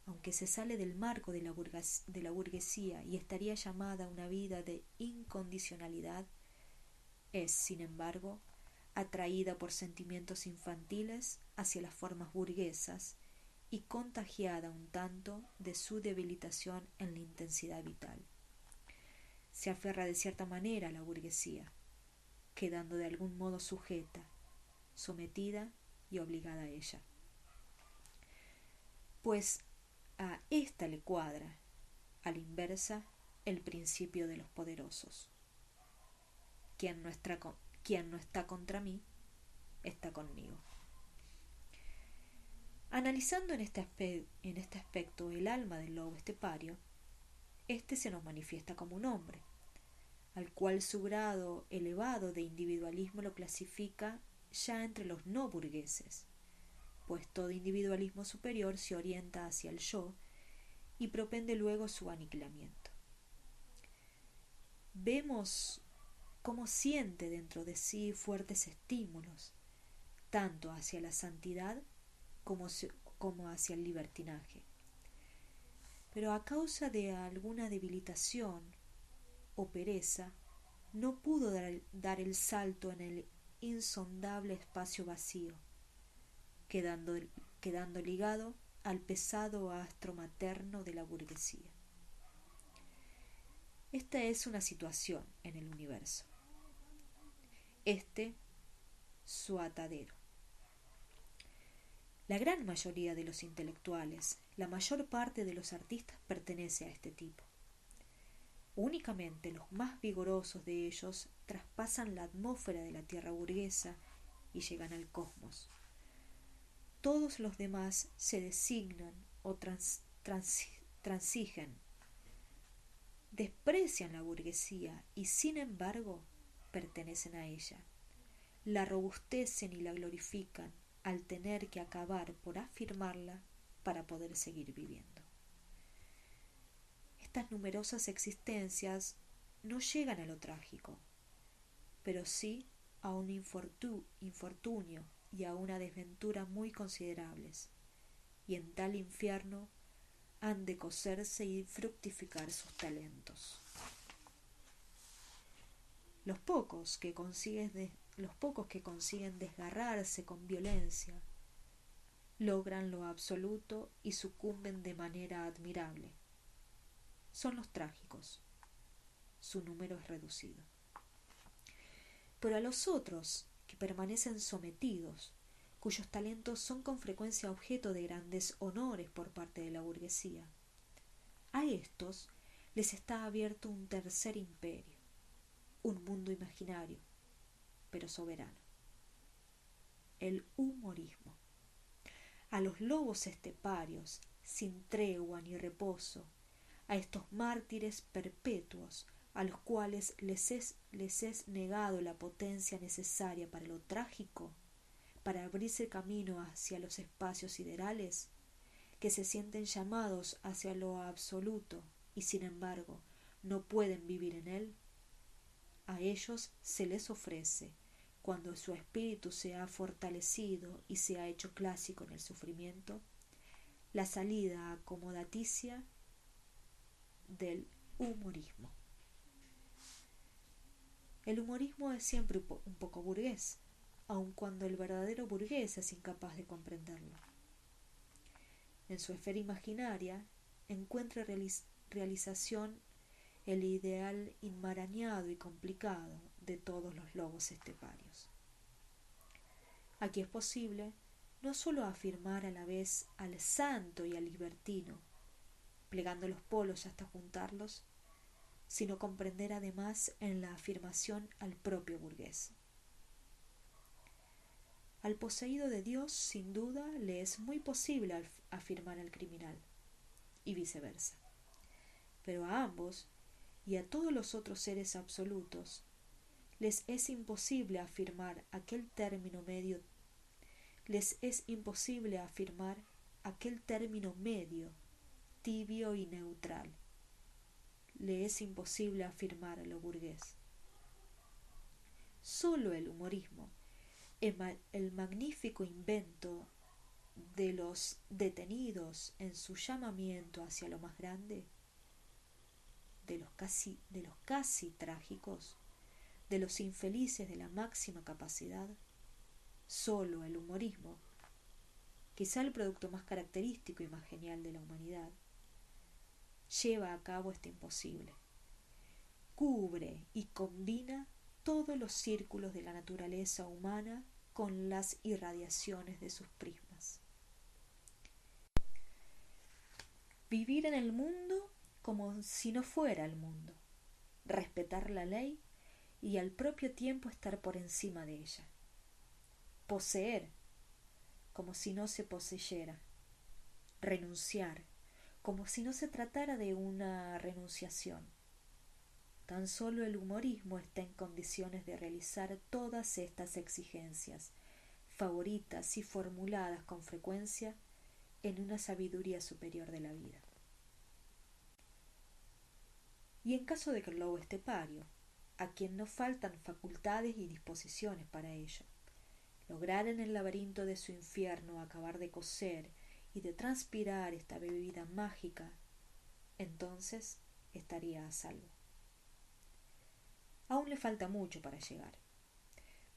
aunque se sale del marco de la burguesía y estaría llamada una vida de incondicionalidad, es, sin embargo, atraída por sentimientos infantiles hacia las formas burguesas y contagiada un tanto de su debilitación en la intensidad vital. Se aferra de cierta manera a la burguesía, quedando de algún modo sujeta, sometida y obligada a ella. Pues a ésta le cuadra, a la inversa, el principio de los poderosos. Quien no está contra mí, está conmigo. Analizando en este aspecto el alma del lobo estepario, éste se nos manifiesta como un hombre, al cual su grado elevado de individualismo lo clasifica ya entre los no burgueses, pues todo individualismo superior se orienta hacia el yo y propende luego su aniquilamiento. Vemos cómo siente dentro de sí fuertes estímulos, tanto hacia la santidad como hacia el libertinaje. Pero a causa de alguna debilitación o pereza, no pudo dar el salto en el insondable espacio vacío, quedando ligado al pesado astro materno de la burguesía. Esta es una situación en el universo. Su atadero. La gran mayoría de los intelectuales, la mayor parte de los artistas pertenece a este tipo. Únicamente los más vigorosos de ellos traspasan la atmósfera de la tierra burguesa y llegan al cosmos. Todos los demás se designan o transigen, desprecian la burguesía y sin embargo pertenecen a ella. La robustecen y la glorifican al tener que acabar por afirmarla para poder seguir viviendo. Estas numerosas existencias no llegan a lo trágico, pero sí a un infortunio y a una desventura muy considerables, y en tal infierno han de cocerse y fructificar sus talentos. Los pocos que consiguen desgarrarse con violencia logran lo absoluto y sucumben de manera admirable. Son los trágicos. Su número es reducido. Pero a los otros, que permanecen sometidos, cuyos talentos son con frecuencia objeto de grandes honores por parte de la burguesía, a estos les está abierto un tercer imperio, un mundo imaginario, pero soberano: el humorismo. A los lobos esteparios, sin tregua ni reposo, a estos mártires perpetuos, a los cuales les es negado la potencia necesaria para lo trágico, para abrirse camino hacia los espacios siderales, que se sienten llamados hacia lo absoluto y sin embargo no pueden vivir en él, a ellos se les ofrece, cuando su espíritu se ha fortalecido y se ha hecho clásico en el sufrimiento, la salida acomodaticia del humorismo. El humorismo es siempre un poco burgués, aun cuando el verdadero burgués es incapaz de comprenderlo. En su esfera imaginaria encuentra realización el ideal enmarañado y complicado de todos los lobos esteparios. Aquí es posible no sólo afirmar a la vez al santo y al libertino, plegando los polos hasta juntarlos, sino comprender además en la afirmación al propio burgués. Al poseído de Dios, sin duda, le es muy posible afirmar al criminal, y viceversa. Pero a ambos, y a todos los otros seres absolutos, les es imposible afirmar aquel término medio, tibio y neutral. Le es imposible afirmar a lo burgués. Solo el humorismo, el magnífico invento de los detenidos en su llamamiento hacia lo más grande, de los casi trágicos, de los infelices de la máxima capacidad, solo el humorismo, quizá el producto más característico y más genial de la humanidad, lleva a cabo este imposible. Cubre y combina todos los círculos de la naturaleza humana con las irradiaciones de sus prismas. Vivir en el mundo como si no fuera el mundo, respetar la ley y al propio tiempo estar por encima de ella. Poseer como si no se poseyera, renunciar como si no se tratara de una renunciación. Tan solo el humorismo está en condiciones de realizar todas estas exigencias, favoritas y formuladas con frecuencia en una sabiduría superior de la vida. Y en caso de que el lobo estepario, a quien no faltan facultades y disposiciones para ello, lograr en el laberinto de su infierno acabar de cocer y de transpirar esta bebida mágica, entonces estaría a salvo. Aún le falta mucho para llegar,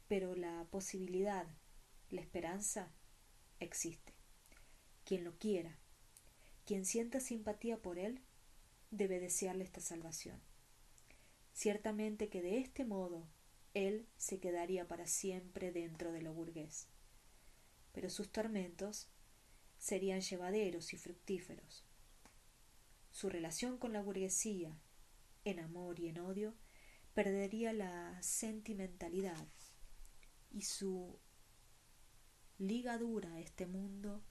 pero la posibilidad, la esperanza, existe. Quien lo quiera, quien sienta simpatía por él, debe desearle esta salvación. Ciertamente que de este modo él se quedaría para siempre dentro de lo burgués, pero sus tormentos serían llevaderos y fructíferos. Su relación con la burguesía, en amor y en odio, perdería la sentimentalidad y su ligadura a este mundo,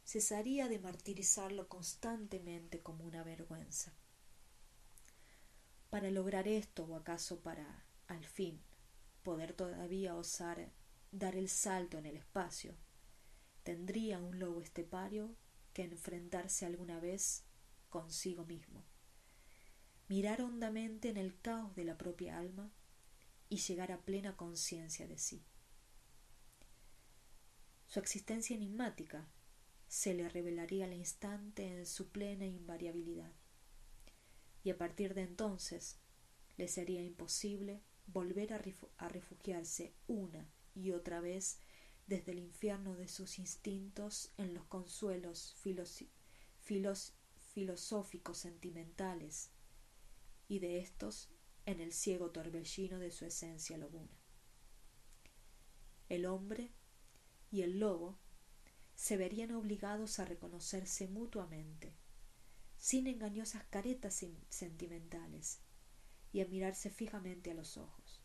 cesaría de martirizarlo constantemente como una vergüenza. Para lograr esto, o acaso para, al fin, poder todavía osar dar el salto en el espacio, tendría un lobo estepario que enfrentarse alguna vez consigo mismo, mirar hondamente en el caos de la propia alma y llegar a plena conciencia de sí. Su existencia enigmática se le revelaría al instante en su plena invariabilidad, y a partir de entonces le sería imposible volver a refugiarse una y otra vez desde el infierno de sus instintos en los consuelos filosóficos sentimentales, y de estos en el ciego torbellino de su esencia lobuna. El hombre y el lobo se verían obligados a reconocerse mutuamente, sin engañosas caretas sentimentales, y a mirarse fijamente a los ojos.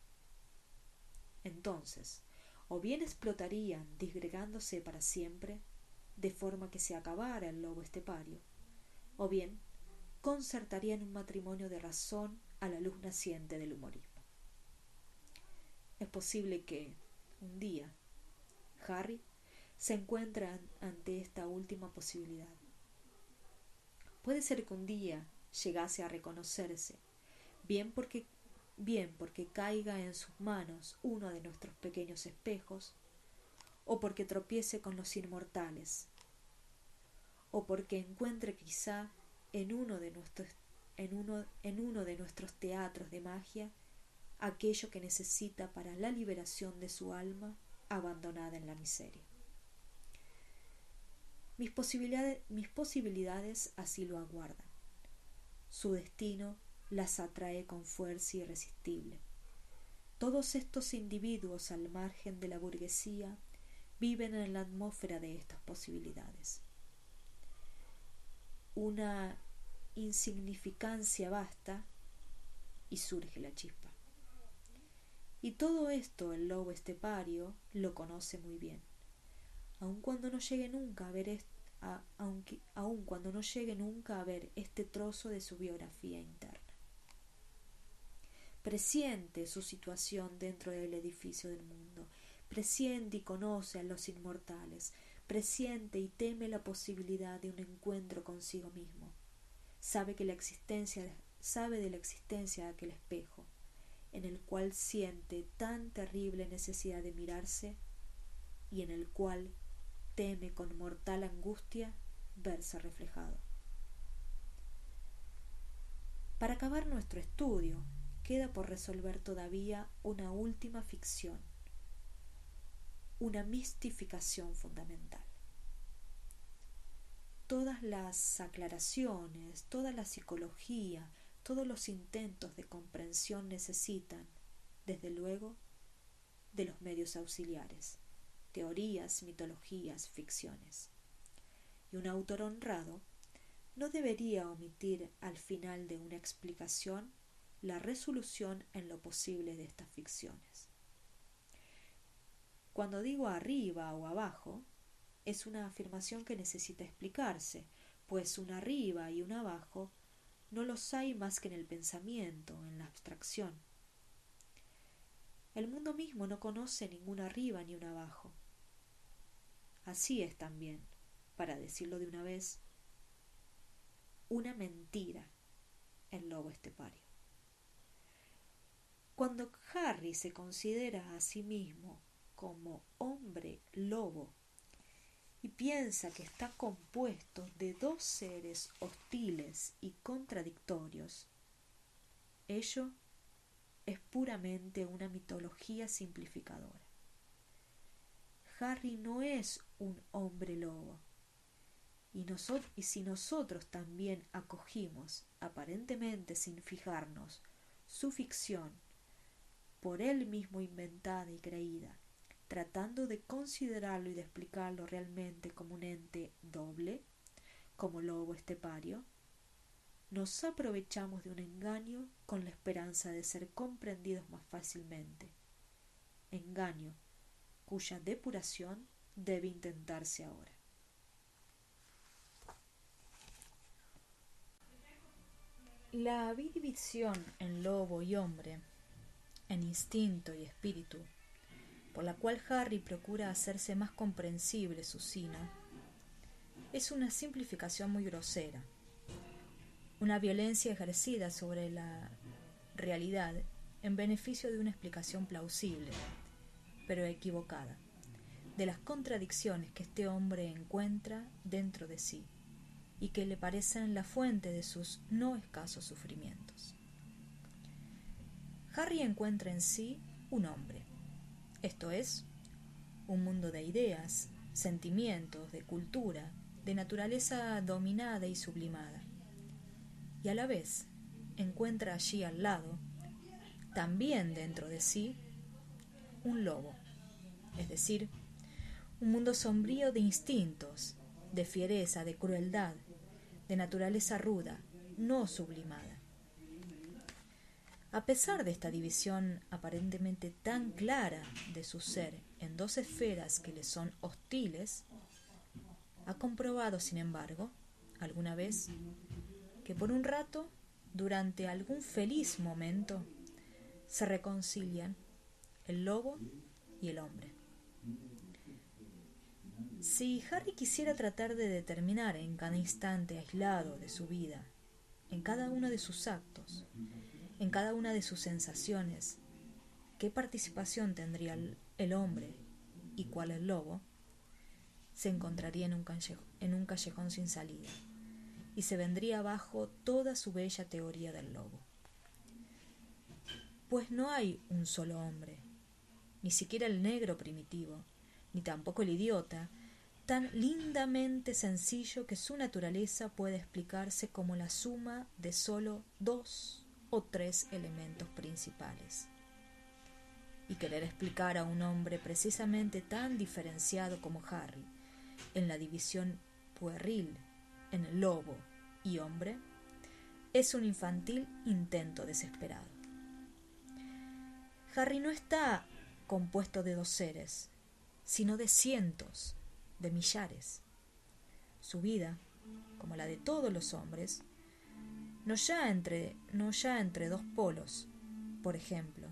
Entonces, o bien explotarían disgregándose para siempre, de forma que se acabara el lobo estepario, o bien concertarían un matrimonio de razón a la luz naciente del humorismo. Es posible que, un día, Harry se encuentre ante esta última posibilidad. Puede ser que un día llegase a reconocerse, bien porque caiga en sus manos uno de nuestros pequeños espejos, o porque tropiece con los inmortales, o porque encuentre quizá en uno de nuestros teatros de magia aquello que necesita para la liberación de su alma abandonada en la miseria. Mis posibilidades así lo aguardan. Su destino las atrae con fuerza irresistible. Todos estos individuos al margen de la burguesía viven en la atmósfera de estas posibilidades. Una insignificancia basta y surge la chispa. Y todo esto el lobo estepario lo conoce muy bien, aun cuando no llegue nunca a ver este trozo de su biografía interna. Presiente su situación dentro del edificio del mundo, presiente y conoce a los inmortales, presiente y teme la posibilidad de un encuentro consigo mismo. Sabe de la existencia de aquel espejo, en el cual siente tan terrible necesidad de mirarse y en el cual teme con mortal angustia verse reflejado. Para acabar nuestro estudio, queda por resolver todavía una última ficción, una mistificación fundamental. Todas las aclaraciones, toda la psicología, todos los intentos de comprensión necesitan, desde luego, de los medios auxiliares, teorías, mitologías, ficciones. Y un autor honrado no debería omitir al final de una explicación la resolución en lo posible de estas ficciones. Cuando digo arriba o abajo, es una afirmación que necesita explicarse, pues un arriba y un abajo no los hay más que en el pensamiento, en la abstracción. El mundo mismo no conoce ningún arriba ni un abajo. Así es también, para decirlo de una vez, una mentira el lobo estepario. Cuando Harry se considera a sí mismo como hombre lobo y piensa que está compuesto de dos seres hostiles y contradictorios, ello es puramente una mitología simplificadora. Harry no es un hombre lobo, y si nosotros también acogimos, aparentemente sin fijarnos, su ficción, por él mismo inventada y creída, tratando de considerarlo y de explicarlo realmente como un ente doble, como lobo estepario, nos aprovechamos de un engaño con la esperanza de ser comprendidos más fácilmente, engaño cuya depuración debe intentarse ahora. La división en lobo y hombre, en instinto y espíritu, por la cual Harry procura hacerse más comprensible su sino, es una simplificación muy grosera, una violencia ejercida sobre la realidad en beneficio de una explicación plausible, pero equivocada, de las contradicciones que este hombre encuentra dentro de sí y que le parecen la fuente de sus no escasos sufrimientos. Harry encuentra en sí un hombre, esto es, un mundo de ideas, sentimientos, de cultura, de naturaleza dominada y sublimada, y a la vez encuentra allí al lado, también dentro de sí, un lobo, es decir, un mundo sombrío de instintos, de fiereza, de crueldad, de naturaleza ruda, no sublimada. A pesar de esta división aparentemente tan clara de su ser en dos esferas que le son hostiles, ha comprobado, sin embargo, alguna vez, que por un rato, durante algún feliz momento, se reconcilian el lobo y el hombre. Si Harry quisiera tratar de determinar en cada instante aislado de su vida, en cada uno de sus actos, en cada una de sus sensaciones, qué participación tendría el hombre y cuál el lobo, se encontraría en un callejón sin salida y se vendría abajo toda su bella teoría del lobo. Pues no hay un solo hombre, ni siquiera el negro primitivo, ni tampoco el idiota, tan lindamente sencillo que su naturaleza puede explicarse como la suma de solo 2 o 3 elementos principales. Y querer explicar a un hombre precisamente tan diferenciado como Harry, en la división pueril, en el lobo y hombre, es un infantil intento desesperado. Harry no está compuesto de 2 seres, sino de cientos, de millares. Su vida, como la de todos los hombres, no ya entre 2 polos, por ejemplo,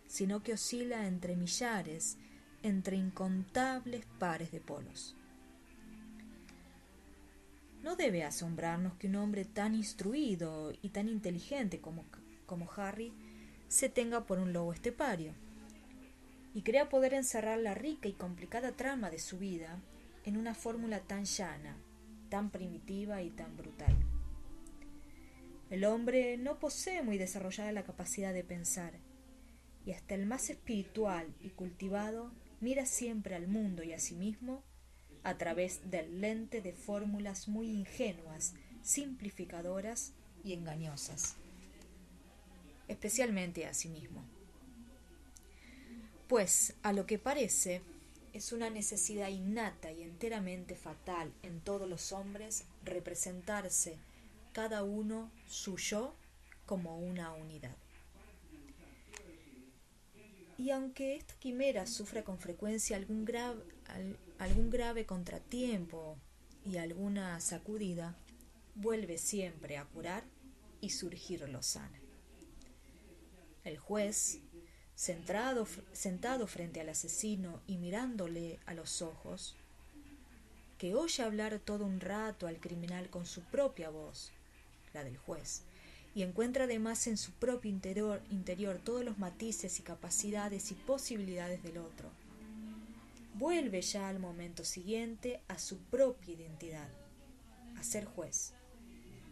sino que oscila entre millares, entre incontables pares de polos. No debe asombrarnos que un hombre tan instruido y tan inteligente como Harry se tenga por un lobo estepario y crea poder encerrar la rica y complicada trama de su vida en una fórmula tan llana, tan primitiva y tan brutal. El hombre no posee muy desarrollada la capacidad de pensar, y hasta el más espiritual y cultivado mira siempre al mundo y a sí mismo a través del lente de fórmulas muy ingenuas, simplificadoras y engañosas, especialmente a sí mismo. Pues, a lo que parece, es una necesidad innata y enteramente fatal en todos los hombres representarse cada uno su yo como una unidad. Y aunque esta quimera sufra con frecuencia algún grave contratiempo y alguna sacudida, vuelve siempre a curar y surgir lozana. El juez, sentado frente al asesino y mirándole a los ojos, que oye hablar todo un rato al criminal con su propia voz, la del juez, y encuentra además en su propio interior todos los matices y capacidades y posibilidades del otro, vuelve ya al momento siguiente a su propia identidad, a ser juez.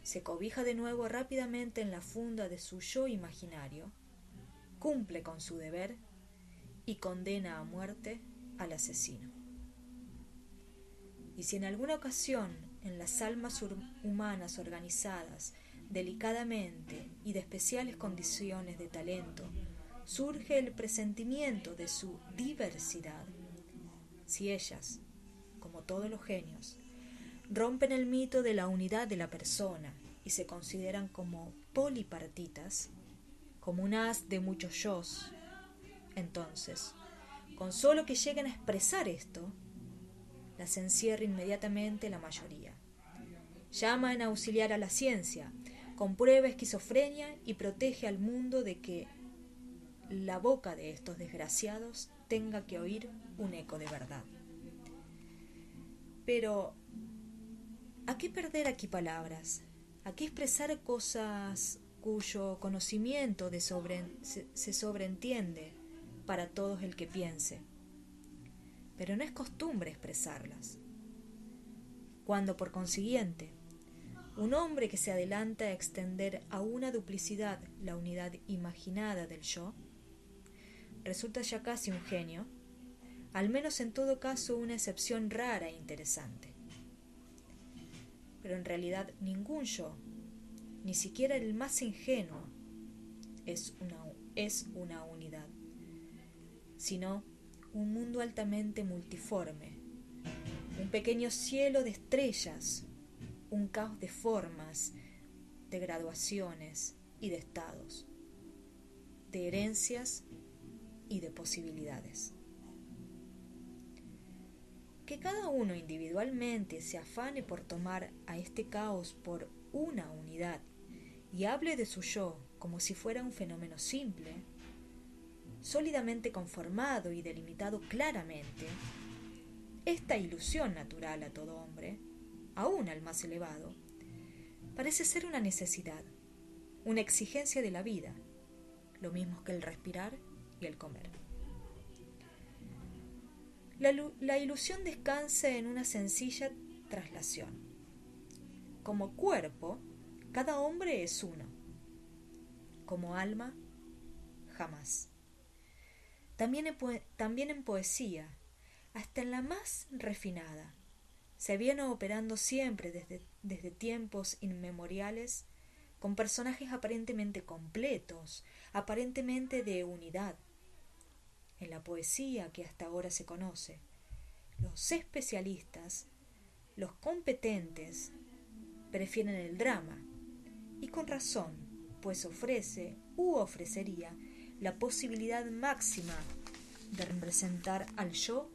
Se cobija de nuevo rápidamente en la funda de su yo imaginario, cumple con su deber y condena a muerte al asesino. Y si en alguna ocasión en las almas humanas organizadas delicadamente y de especiales condiciones de talento surge el presentimiento de su diversidad, si ellas, como todos los genios, rompen el mito de la unidad de la persona y se consideran como polipartitas, como un haz de muchos yos, entonces, con solo que lleguen a expresar esto, las encierra inmediatamente la mayoría. Llama en auxiliar a la ciencia, comprueba esquizofrenia y protege al mundo de que la boca de estos desgraciados tenga que oír un eco de verdad. Pero, ¿a qué perder aquí palabras? ¿A qué expresar cosas cuyo conocimiento se sobreentiende para todos el que piense? Pero no es costumbre expresarlas. Cuando, por consiguiente, un hombre que se adelanta a extender a una duplicidad la unidad imaginada del yo, resulta ya casi un genio, al menos en todo caso una excepción rara e interesante. Pero en realidad ningún yo, ni siquiera el más ingenuo, es una unidad, sino un mundo altamente multiforme, un pequeño cielo de estrellas, un caos de formas, de graduaciones y de estados, de herencias y de posibilidades. Que cada uno individualmente se afane por tomar a este caos por una unidad y hable de su yo como si fuera un fenómeno simple, sólidamente conformado y delimitado claramente, esta ilusión natural a todo hombre, aún al más elevado, parece ser una necesidad, una exigencia de la vida, lo mismo que el respirar y el comer. La ilusión descansa en una sencilla traslación. Como cuerpo, cada hombre es uno. Como alma, jamás. También en poesía, hasta en la más refinada, se viene operando siempre desde tiempos inmemoriales con personajes aparentemente completos, aparentemente de unidad. En la poesía que hasta ahora se conoce, los especialistas, los competentes, prefieren el drama, y con razón, pues ofrece u ofrecería la posibilidad máxima de representar al yo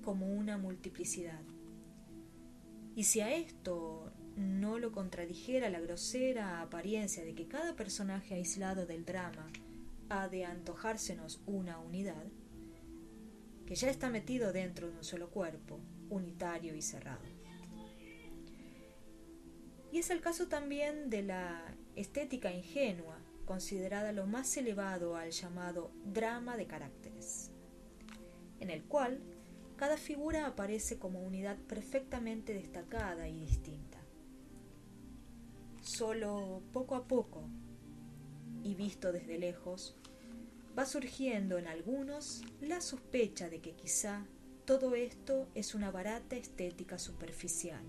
como una multiplicidad. Y si a esto no lo contradijera la grosera apariencia de que cada personaje aislado del drama ha de antojársenos una unidad, que ya está metido dentro de un solo cuerpo, unitario y cerrado. Y es el caso también de la estética ingenua, considerada lo más elevado al llamado drama de caracteres, en el cual cada figura aparece como unidad perfectamente destacada y distinta. Solo poco a poco, y visto desde lejos, va surgiendo en algunos la sospecha de que quizá todo esto es una barata estética superficial,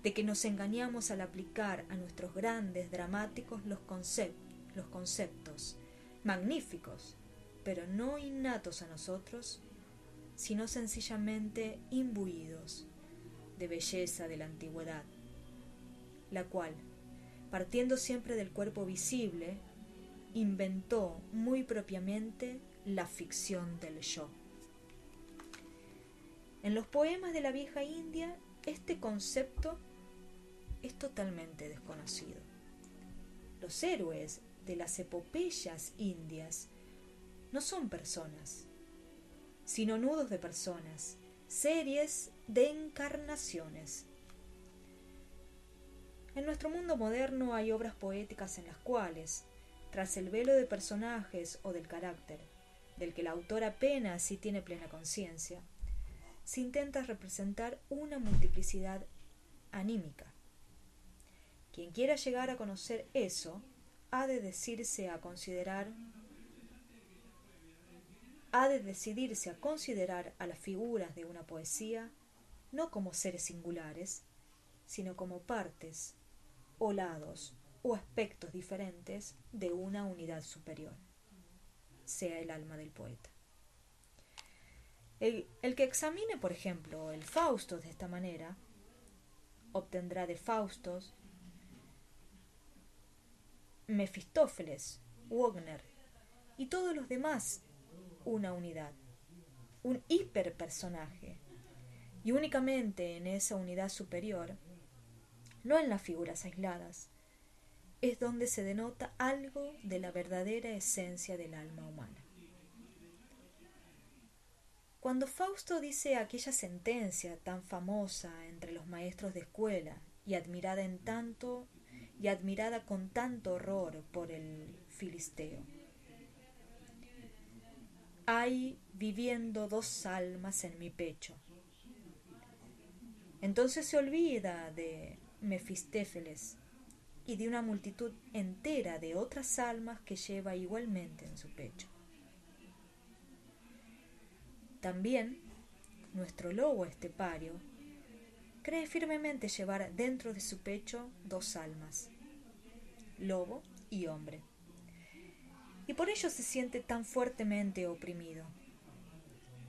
de que nos engañamos al aplicar a nuestros grandes dramáticos los conceptos magníficos, pero no innatos a nosotros, sino sencillamente imbuidos de belleza de la antigüedad, la cual, partiendo siempre del cuerpo visible, inventó muy propiamente la ficción del yo. En los poemas de la vieja India, este concepto es totalmente desconocido. Los héroes de las epopeyas indias no son personas, sino nudos de personas, series de encarnaciones. En nuestro mundo moderno hay obras poéticas en las cuales, tras el velo de personajes o del carácter, del que el autor apenas sí tiene plena conciencia, se intenta representar una multiplicidad anímica. Quien quiera llegar a conocer eso, ha de decidirse a considerar a las figuras de una poesía no como seres singulares, sino como partes, o lados, o aspectos diferentes de una unidad superior, sea el alma del poeta. El que examine, por ejemplo, el Fausto de esta manera, obtendrá de Faustos, Mefistófeles, Wagner y todos los demás una unidad, un hiperpersonaje, Y únicamente en esa unidad superior, no en las figuras aisladas, es donde se denota algo de la verdadera esencia del alma humana. Cuando Fausto dice aquella sentencia tan famosa entre los maestros de escuela y admirada con tanto horror por el filisteo: hay viviendo dos almas en mi pecho. Entonces se olvida de Mefistófeles y de una multitud entera de otras almas que lleva igualmente en su pecho. También nuestro lobo estepario cree firmemente llevar dentro de su pecho dos almas, lobo y hombre, y por ello se siente tan fuertemente oprimido.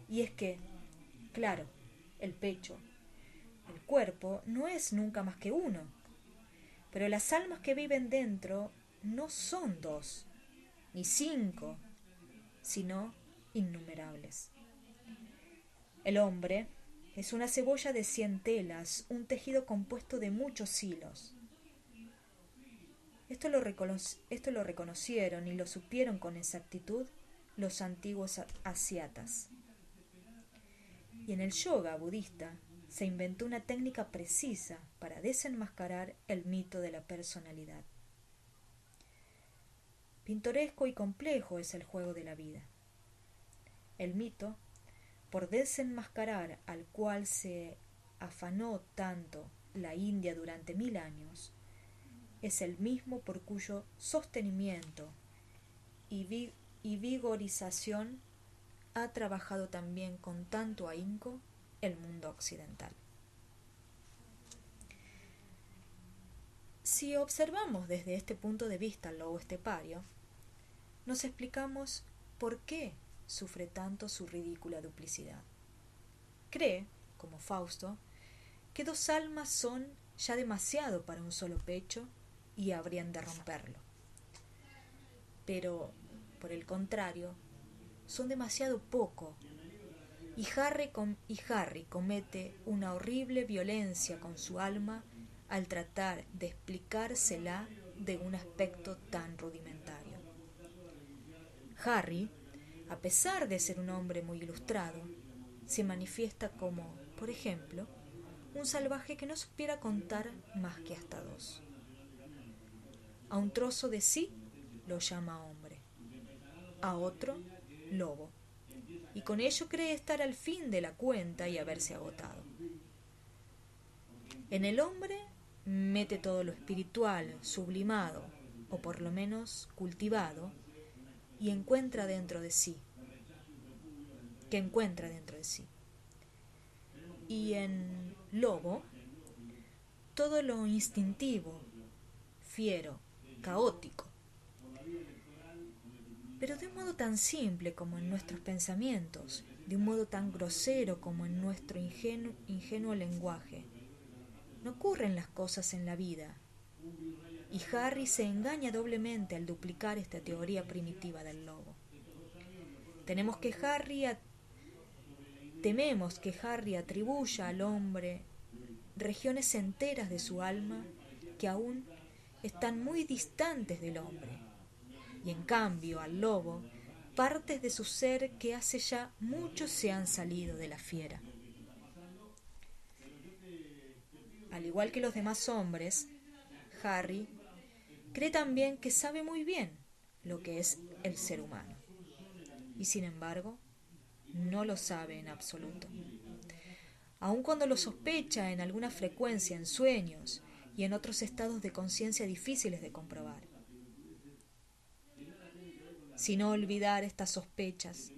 Y es que, claro, el pecho, el cuerpo, no es nunca más que uno, pero las almas que viven dentro no son dos, ni cinco, sino innumerables. El hombre es una cebolla de 100 telas, un tejido compuesto de muchos hilos. Esto lo reconocieron y lo supieron con exactitud los antiguos asiatas. Y en el yoga budista se inventó una técnica precisa para desenmascarar el mito de la personalidad. Pintoresco y complejo es el juego de la vida. El mito, por desenmascarar al cual se afanó tanto la India durante 1000 años, es el mismo por cuyo sostenimiento y vigorización ha trabajado también con tanto ahínco el mundo occidental. Si observamos desde este punto de vista al lobo estepario, nos explicamos por qué sufre tanto su ridícula duplicidad. Cree, como Fausto, que dos almas son ya demasiado para un solo pecho y habrían de romperlo. Pero, por el contrario, son demasiado poco, y Harry comete una horrible violencia con su alma al tratar de explicársela de un aspecto tan rudimentario. Harry, a pesar de ser un hombre muy ilustrado, se manifiesta como, por ejemplo, un salvaje que no supiera contar más que hasta 2. A un trozo de sí lo llama hombre, a otro lobo, y con ello cree estar al fin de la cuenta y haberse agotado. En el hombre mete todo lo espiritual, sublimado, o por lo menos cultivado, y encuentra dentro de sí. Y en lobo, todo lo instintivo, fiero, caótico, pero de un modo tan simple como en nuestros pensamientos, de un modo tan grosero como en nuestro ingenuo lenguaje. No ocurren las cosas en la vida, y Harry se engaña doblemente al duplicar esta teoría primitiva del lobo. Tememos que Harry atribuya al hombre regiones enteras de su alma que aún están muy distantes del hombre, y en cambio al lobo partes de su ser que hace ya mucho se han salido de la fiera. Al igual que los demás hombres, Harry cree también que sabe muy bien lo que es el ser humano, y sin embargo no lo sabe en absoluto. Aun cuando lo sospecha en alguna frecuencia en sueños y en otros estados de conciencia difíciles de comprobar. Si no olvidar estas sospechas,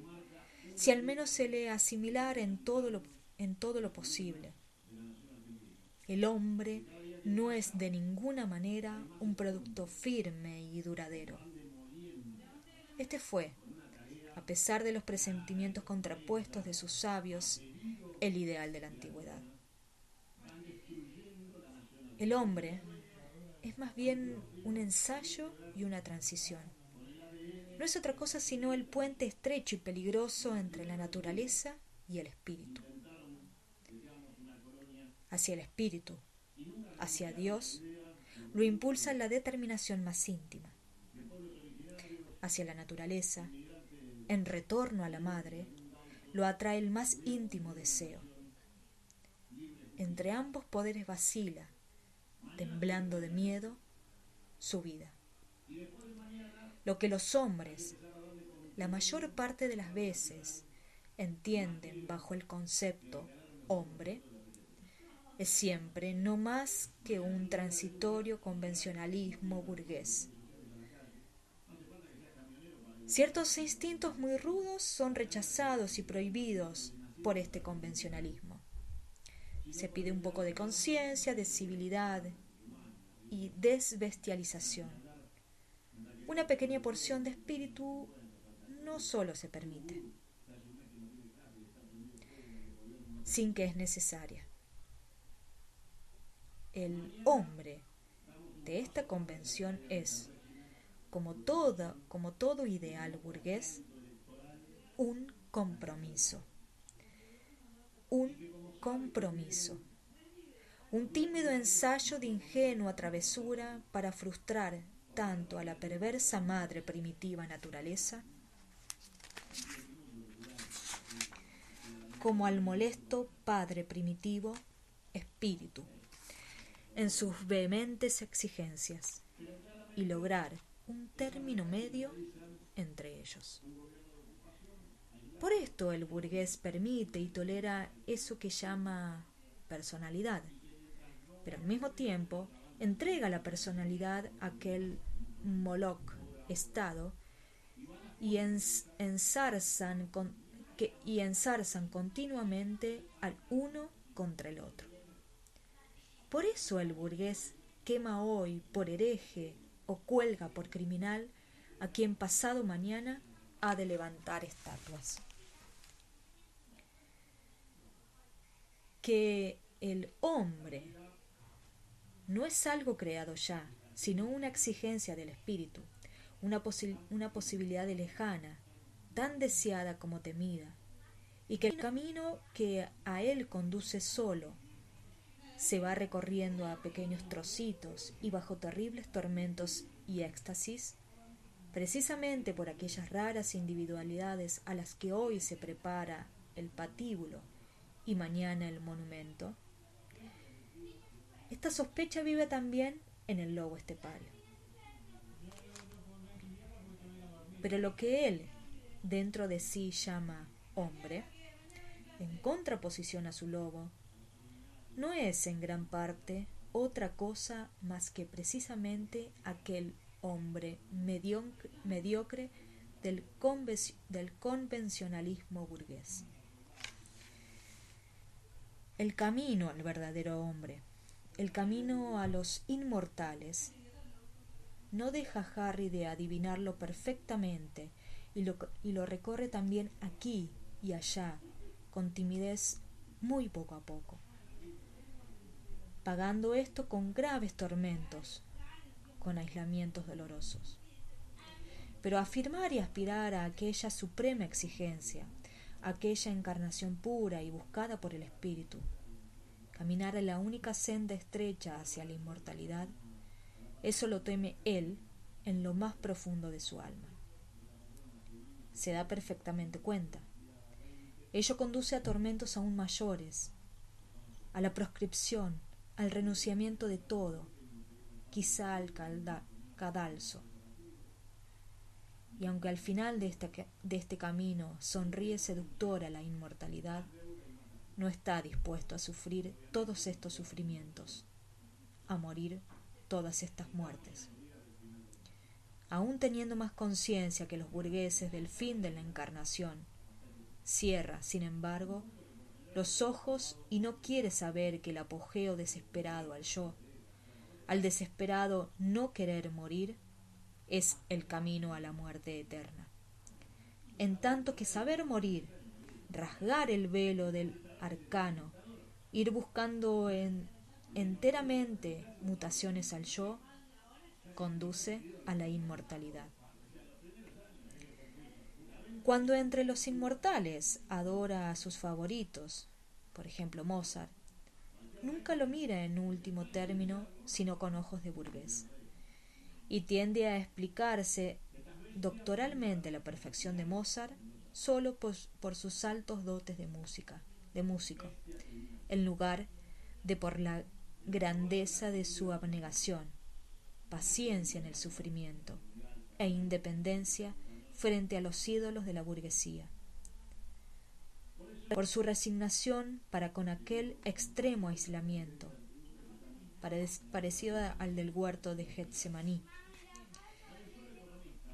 si al menos se le asimilar en todo lo posible. El hombre no es de ninguna manera un producto firme y duradero. Este fue, a pesar de los presentimientos contrapuestos de sus sabios, el ideal de la antigüedad. El hombre es más bien un ensayo y una transición. No es otra cosa sino el puente estrecho y peligroso entre la naturaleza y el espíritu. hacia el espíritu, hacia Dios, lo impulsa la determinación más íntima. Hacia la naturaleza, en retorno a la madre, lo atrae el más íntimo deseo. Entre ambos poderes vacila, temblando de miedo, su vida. Lo que los hombres, la mayor parte de las veces, entienden bajo el concepto hombre, es siempre no más que un transitorio convencionalismo burgués. Ciertos instintos muy rudos son rechazados y prohibidos por este convencionalismo. Se pide un poco de conciencia, de civilidad y desbestialización. Una pequeña porción de espíritu no solo se permite, sin que es necesaria. El hombre de esta convención es, como todo ideal burgués, un compromiso. Un compromiso. Un tímido ensayo de ingenua travesura para frustrar tanto a la perversa madre primitiva naturaleza como al molesto padre primitivo espíritu en sus vehementes exigencias y lograr un término medio entre ellos. Por esto el burgués permite y tolera eso que llama personalidad, pero al mismo tiempo entrega la personalidad a aquel Moloch Estado y ensarzan continuamente al uno contra el otro. Por eso el burgués quema hoy por hereje o cuelga por criminal a quien pasado mañana ha de levantar estatuas. Que el hombre no es algo creado ya, sino una exigencia del espíritu, una posibilidad de lejana, tan deseada como temida, y que el camino que a él conduce solo se va recorriendo a pequeños trocitos y bajo terribles tormentos y éxtasis, precisamente por aquellas raras individualidades a las que hoy se prepara el patíbulo y mañana el monumento. Esta sospecha vive también en el lobo estepal. Pero lo que él dentro de sí llama hombre, en contraposición a su lobo, no es en gran parte otra cosa más que precisamente aquel hombre mediocre del convencionalismo burgués. El camino al verdadero hombre, el camino a los inmortales, no deja a Harry de adivinarlo perfectamente y lo recorre también aquí y allá, con timidez muy poco a poco, pagando esto con graves tormentos, con aislamientos dolorosos. Pero afirmar y aspirar a aquella suprema exigencia, aquella encarnación pura y buscada por el espíritu, caminar en la única senda estrecha hacia la inmortalidad, eso lo teme él en lo más profundo de su alma. Se da perfectamente cuenta. Ello conduce a tormentos aún mayores, a la proscripción, al renunciamiento de todo, quizá al cadalso. Y aunque al final de este camino sonríe seductora la inmortalidad, no está dispuesto a sufrir todos estos sufrimientos, a morir todas estas muertes. Aún teniendo más conciencia que los burgueses del fin de la encarnación, cierra, sin embargo, los ojos y no quiere saber que el apogeo desesperado al yo, al desesperado no querer morir, es el camino a la muerte eterna. En tanto que saber morir, rasgar el velo del arcano, ir buscando enteramente mutaciones al yo, conduce a la inmortalidad. Cuando entre los inmortales adora a sus favoritos, por ejemplo Mozart, nunca lo mira en último término, sino con ojos de burgués, y tiende a explicarse doctoralmente la perfección de Mozart solo por sus altos dotes de músico, en lugar de por la grandeza de su abnegación, paciencia en el sufrimiento e independencia frente a los ídolos de la burguesía, por su resignación para con aquel extremo aislamiento, parecido al del huerto de Getsemaní,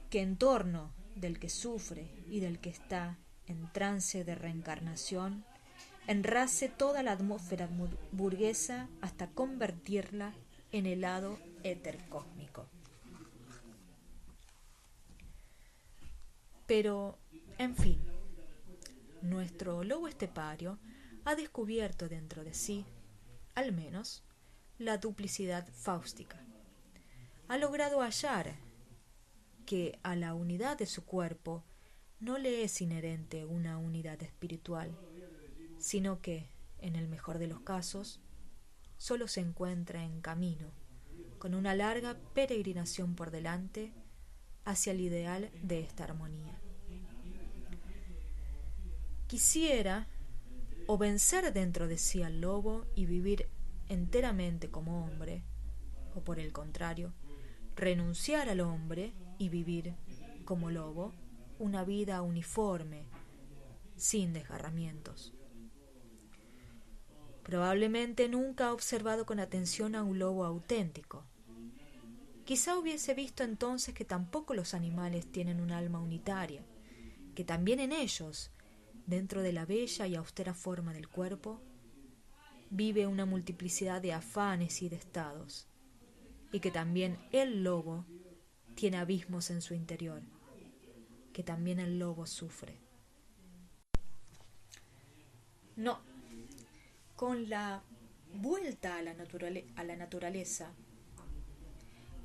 que en torno del que sufre y del que está en trance de reencarnación enrace toda la atmósfera burguesa hasta convertirla en helado éter cósmico. Pero, en fin, nuestro lobo estepario ha descubierto dentro de sí, al menos, la duplicidad fáustica. Ha logrado hallar que a la unidad de su cuerpo no le es inherente una unidad espiritual, sino que, en el mejor de los casos, solo se encuentra en camino, con una larga peregrinación por delante hacia el ideal de esta armonía. Quisiera o vencer dentro de sí al lobo y vivir enteramente como hombre, o por el contrario, renunciar al hombre y vivir como lobo una vida uniforme, sin desgarramientos. Probablemente nunca ha observado con atención a un lobo auténtico. Quizá hubiese visto entonces que tampoco los animales tienen un alma unitaria, que también en ellos, dentro de la bella y austera forma del cuerpo, vive una multiplicidad de afanes y de estados, y que también el lobo tiene abismos en su interior, que también el lobo sufre. No, con la vuelta a la naturaleza,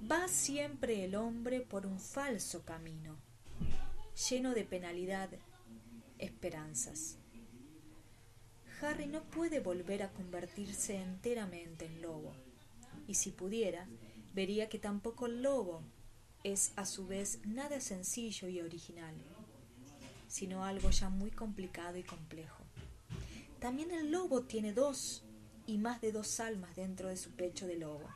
va siempre el hombre por un falso camino, lleno de penalidad, esperanzas. Harry no puede volver a convertirse enteramente en lobo, y si pudiera, vería que tampoco el lobo es a su vez nada sencillo y original, sino algo ya muy complicado y complejo. También el lobo tiene dos y más de dos almas dentro de su pecho de lobo,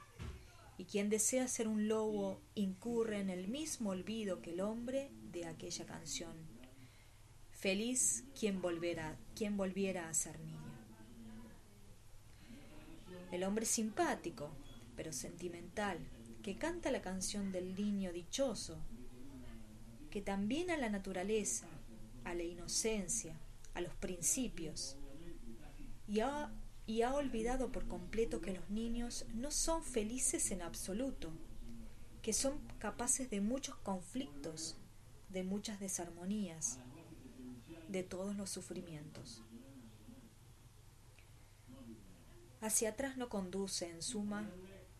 y quien desea ser un lobo incurre en el mismo olvido que el hombre de aquella canción. Feliz quien volviera a ser niño. El hombre simpático, pero sentimental, que canta la canción del niño dichoso, que también a la naturaleza, a la inocencia, a los principios, y ha olvidado por completo que los niños no son felices en absoluto, que son capaces de muchos conflictos, de muchas desarmonías, de todos los sufrimientos. Hacia atrás no conduce, en suma,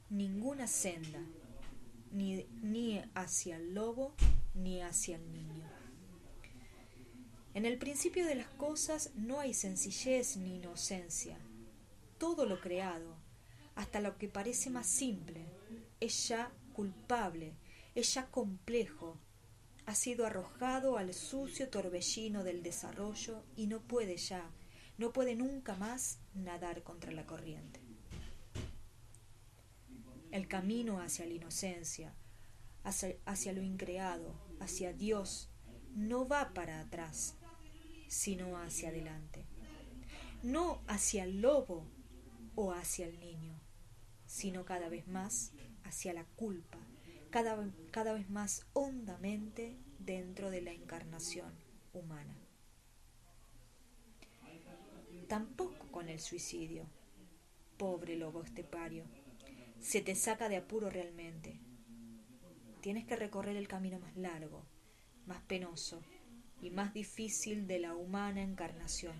ninguna senda, ni hacia el lobo ni hacia el niño. En el principio de las cosas no hay sencillez ni inocencia. Todo lo creado, hasta lo que parece más simple, es ya culpable, es ya complejo, ha sido arrojado al sucio torbellino del desarrollo y no puede nunca más nadar contra la corriente. El camino hacia la inocencia, hacia lo increado, hacia Dios, no va para atrás, sino hacia adelante. No hacia el lobo o hacia el niño, sino cada vez más hacia la culpa, cada vez más hondamente dentro de la encarnación humana. Tampoco con el suicidio, pobre lobo estepario, se te saca de apuro realmente. Tienes que recorrer el camino más largo, más penoso y más difícil de la humana encarnación.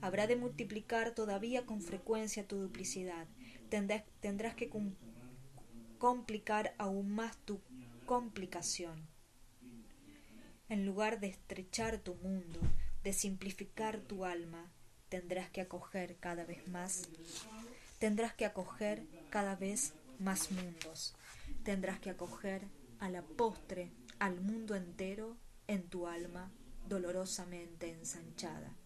Habrá de multiplicar todavía con frecuencia tu duplicidad. Tendrás que complicar aún más tu complicación. En lugar de estrechar tu mundo, de simplificar tu alma, tendrás que acoger cada vez más Tendrás que acoger cada vez más mundos. Tendrás que acoger a la postre al mundo entero en tu alma dolorosamente ensanchada,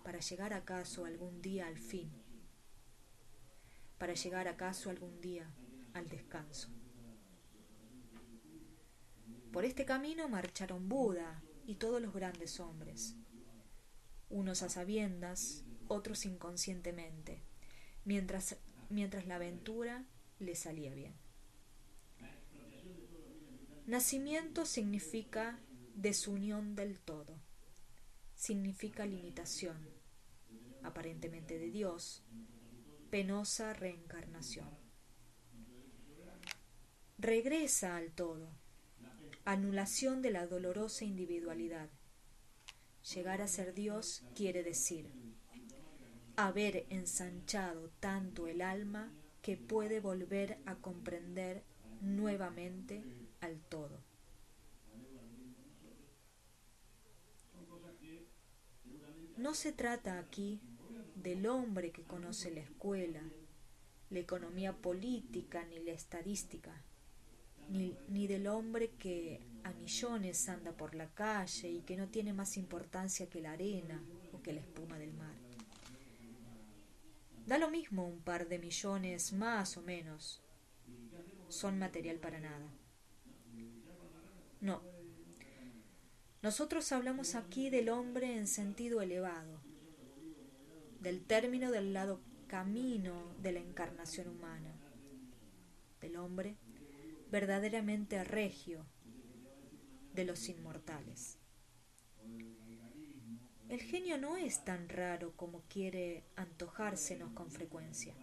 para llegar acaso algún día al fin, para llegar acaso algún día al descanso. Por este camino marcharon Buda y todos los grandes hombres, unos a sabiendas, otros inconscientemente, mientras la aventura les salía bien. Nacimiento significa desunión del todo, significa limitación, aparentemente de Dios, penosa reencarnación. Regresa al todo, anulación de la dolorosa individualidad. Llegar a ser Dios quiere decir haber ensanchado tanto el alma que puede volver a comprender nuevamente al todo. No se trata aquí del hombre que conoce la escuela, la economía política ni la estadística, ni del hombre que a millones anda por la calle y que no tiene más importancia que la arena o que la espuma del mar. Da lo mismo un par de millones más o menos, son material para nada. No, nosotros hablamos aquí del hombre en sentido elevado, del término del lado camino de la encarnación humana, del hombre verdaderamente regio, de los inmortales. El genio no es tan raro como quiere antojársenos con frecuencia.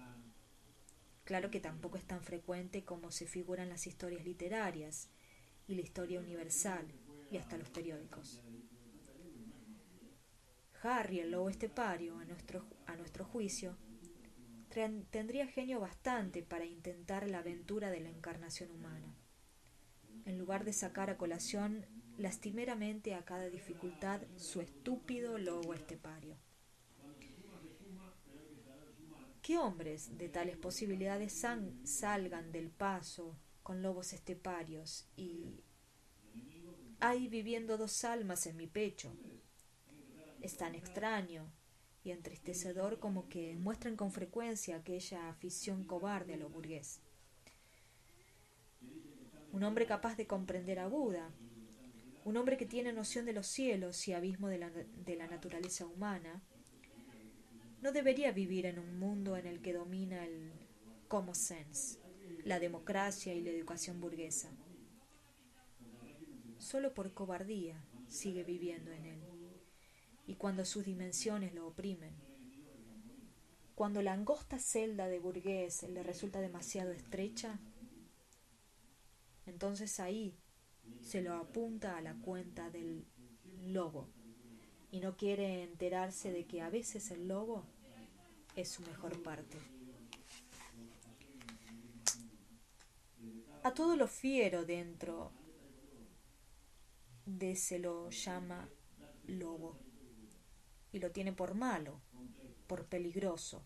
Claro que tampoco es tan frecuente como se figura en las historias literarias y la historia universal y hasta los periódicos. Harry, el lobo estepario, a nuestro juicio, tendría genio bastante para intentar la aventura de la encarnación humana, en lugar de sacar a colación lastimeramente a cada dificultad su estúpido lobo estepario. ¿Qué hombres de tales posibilidades salgan del paso con lobos esteparios y hay viviendo dos almas en mi pecho? Es tan extraño y entristecedor como que muestran con frecuencia aquella afición cobarde a lo burgués. Un hombre capaz de comprender a Buda, un hombre que tiene noción de los cielos y abismo de la naturaleza humana, no debería vivir en un mundo en el que domina el common sense, la democracia y la educación burguesa. Solo por cobardía sigue viviendo en él. Y cuando sus dimensiones lo oprimen, cuando la angosta celda de burgués le resulta demasiado estrecha, entonces ahí se lo apunta a la cuenta del lobo y no quiere enterarse de que a veces el lobo es su mejor parte. A todo lo fiero dentro de se lo llama lobo y lo tiene por malo, por peligroso,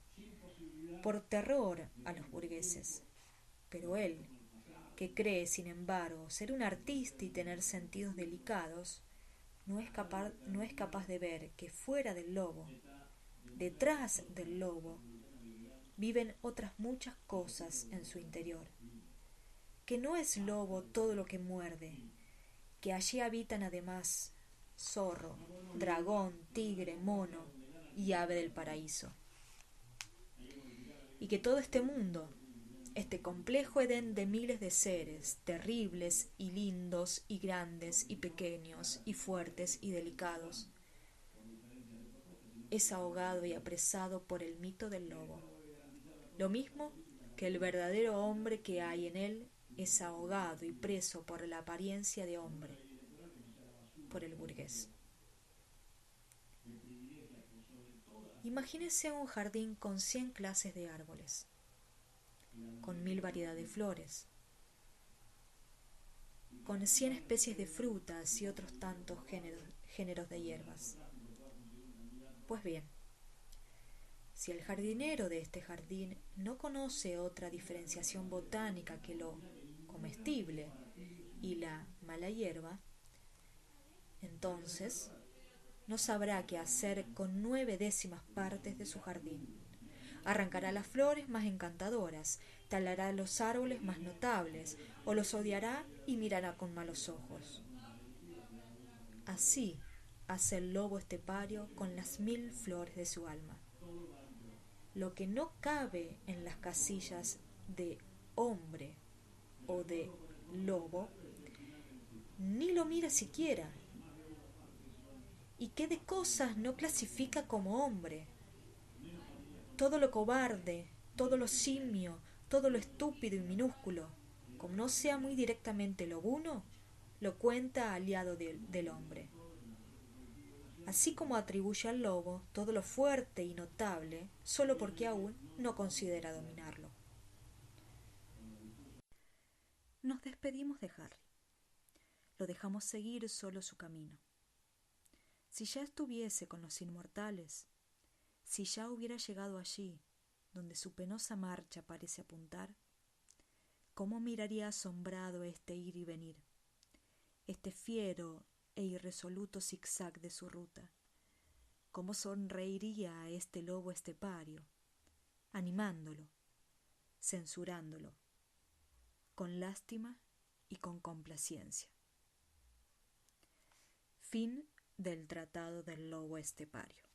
por terror a los burgueses. Pero él, que cree, sin embargo, ser un artista y tener sentidos delicados, no es capaz de ver que fuera del lobo, detrás del lobo, viven otras muchas cosas en su interior, que no es lobo todo lo que muerde, que allí habitan además zorro, dragón, tigre, mono y ave del paraíso, y que todo este mundo, este complejo Edén de miles de seres, terribles y lindos y grandes y pequeños y fuertes y delicados, es ahogado y apresado por el mito del lobo, lo mismo que el verdadero hombre que hay en él es ahogado y preso por la apariencia de hombre, por el burgués. Imagínese un jardín con 100 clases de árboles, con 1000 variedades de flores, con 100 especies de frutas y otros tantos géneros de hierbas. Pues bien, Si el jardinero de este jardín no conoce otra diferenciación botánica que lo comestible y la mala hierba, entonces no sabrá qué hacer con 9/10 de su jardín. Arrancará las flores más encantadoras, talará los árboles más notables, o los odiará y mirará con malos ojos. Así hace el lobo estepario con las 1000 flores de su alma. Lo que no cabe en las casillas de hombre o de lobo, ni lo mira siquiera. ¿Y qué de cosas no clasifica como hombre? Todo lo cobarde, todo lo simio, todo lo estúpido y minúsculo, como no sea muy directamente lobuno, lo cuenta aliado del hombre. Así como atribuye al lobo todo lo fuerte y notable, solo porque aún no considera dominarlo. Nos despedimos de Harry. Lo dejamos seguir solo su camino. Si ya estuviese con los inmortales, si ya hubiera llegado allí, donde su penosa marcha parece apuntar, ¿cómo miraría asombrado este ir y venir, este fiero e irresoluto zigzag de su ruta? ¿Cómo sonreiría a este lobo estepario, animándolo, censurándolo, con lástima y con complacencia? Fin del Tratado del Lobo Estepario.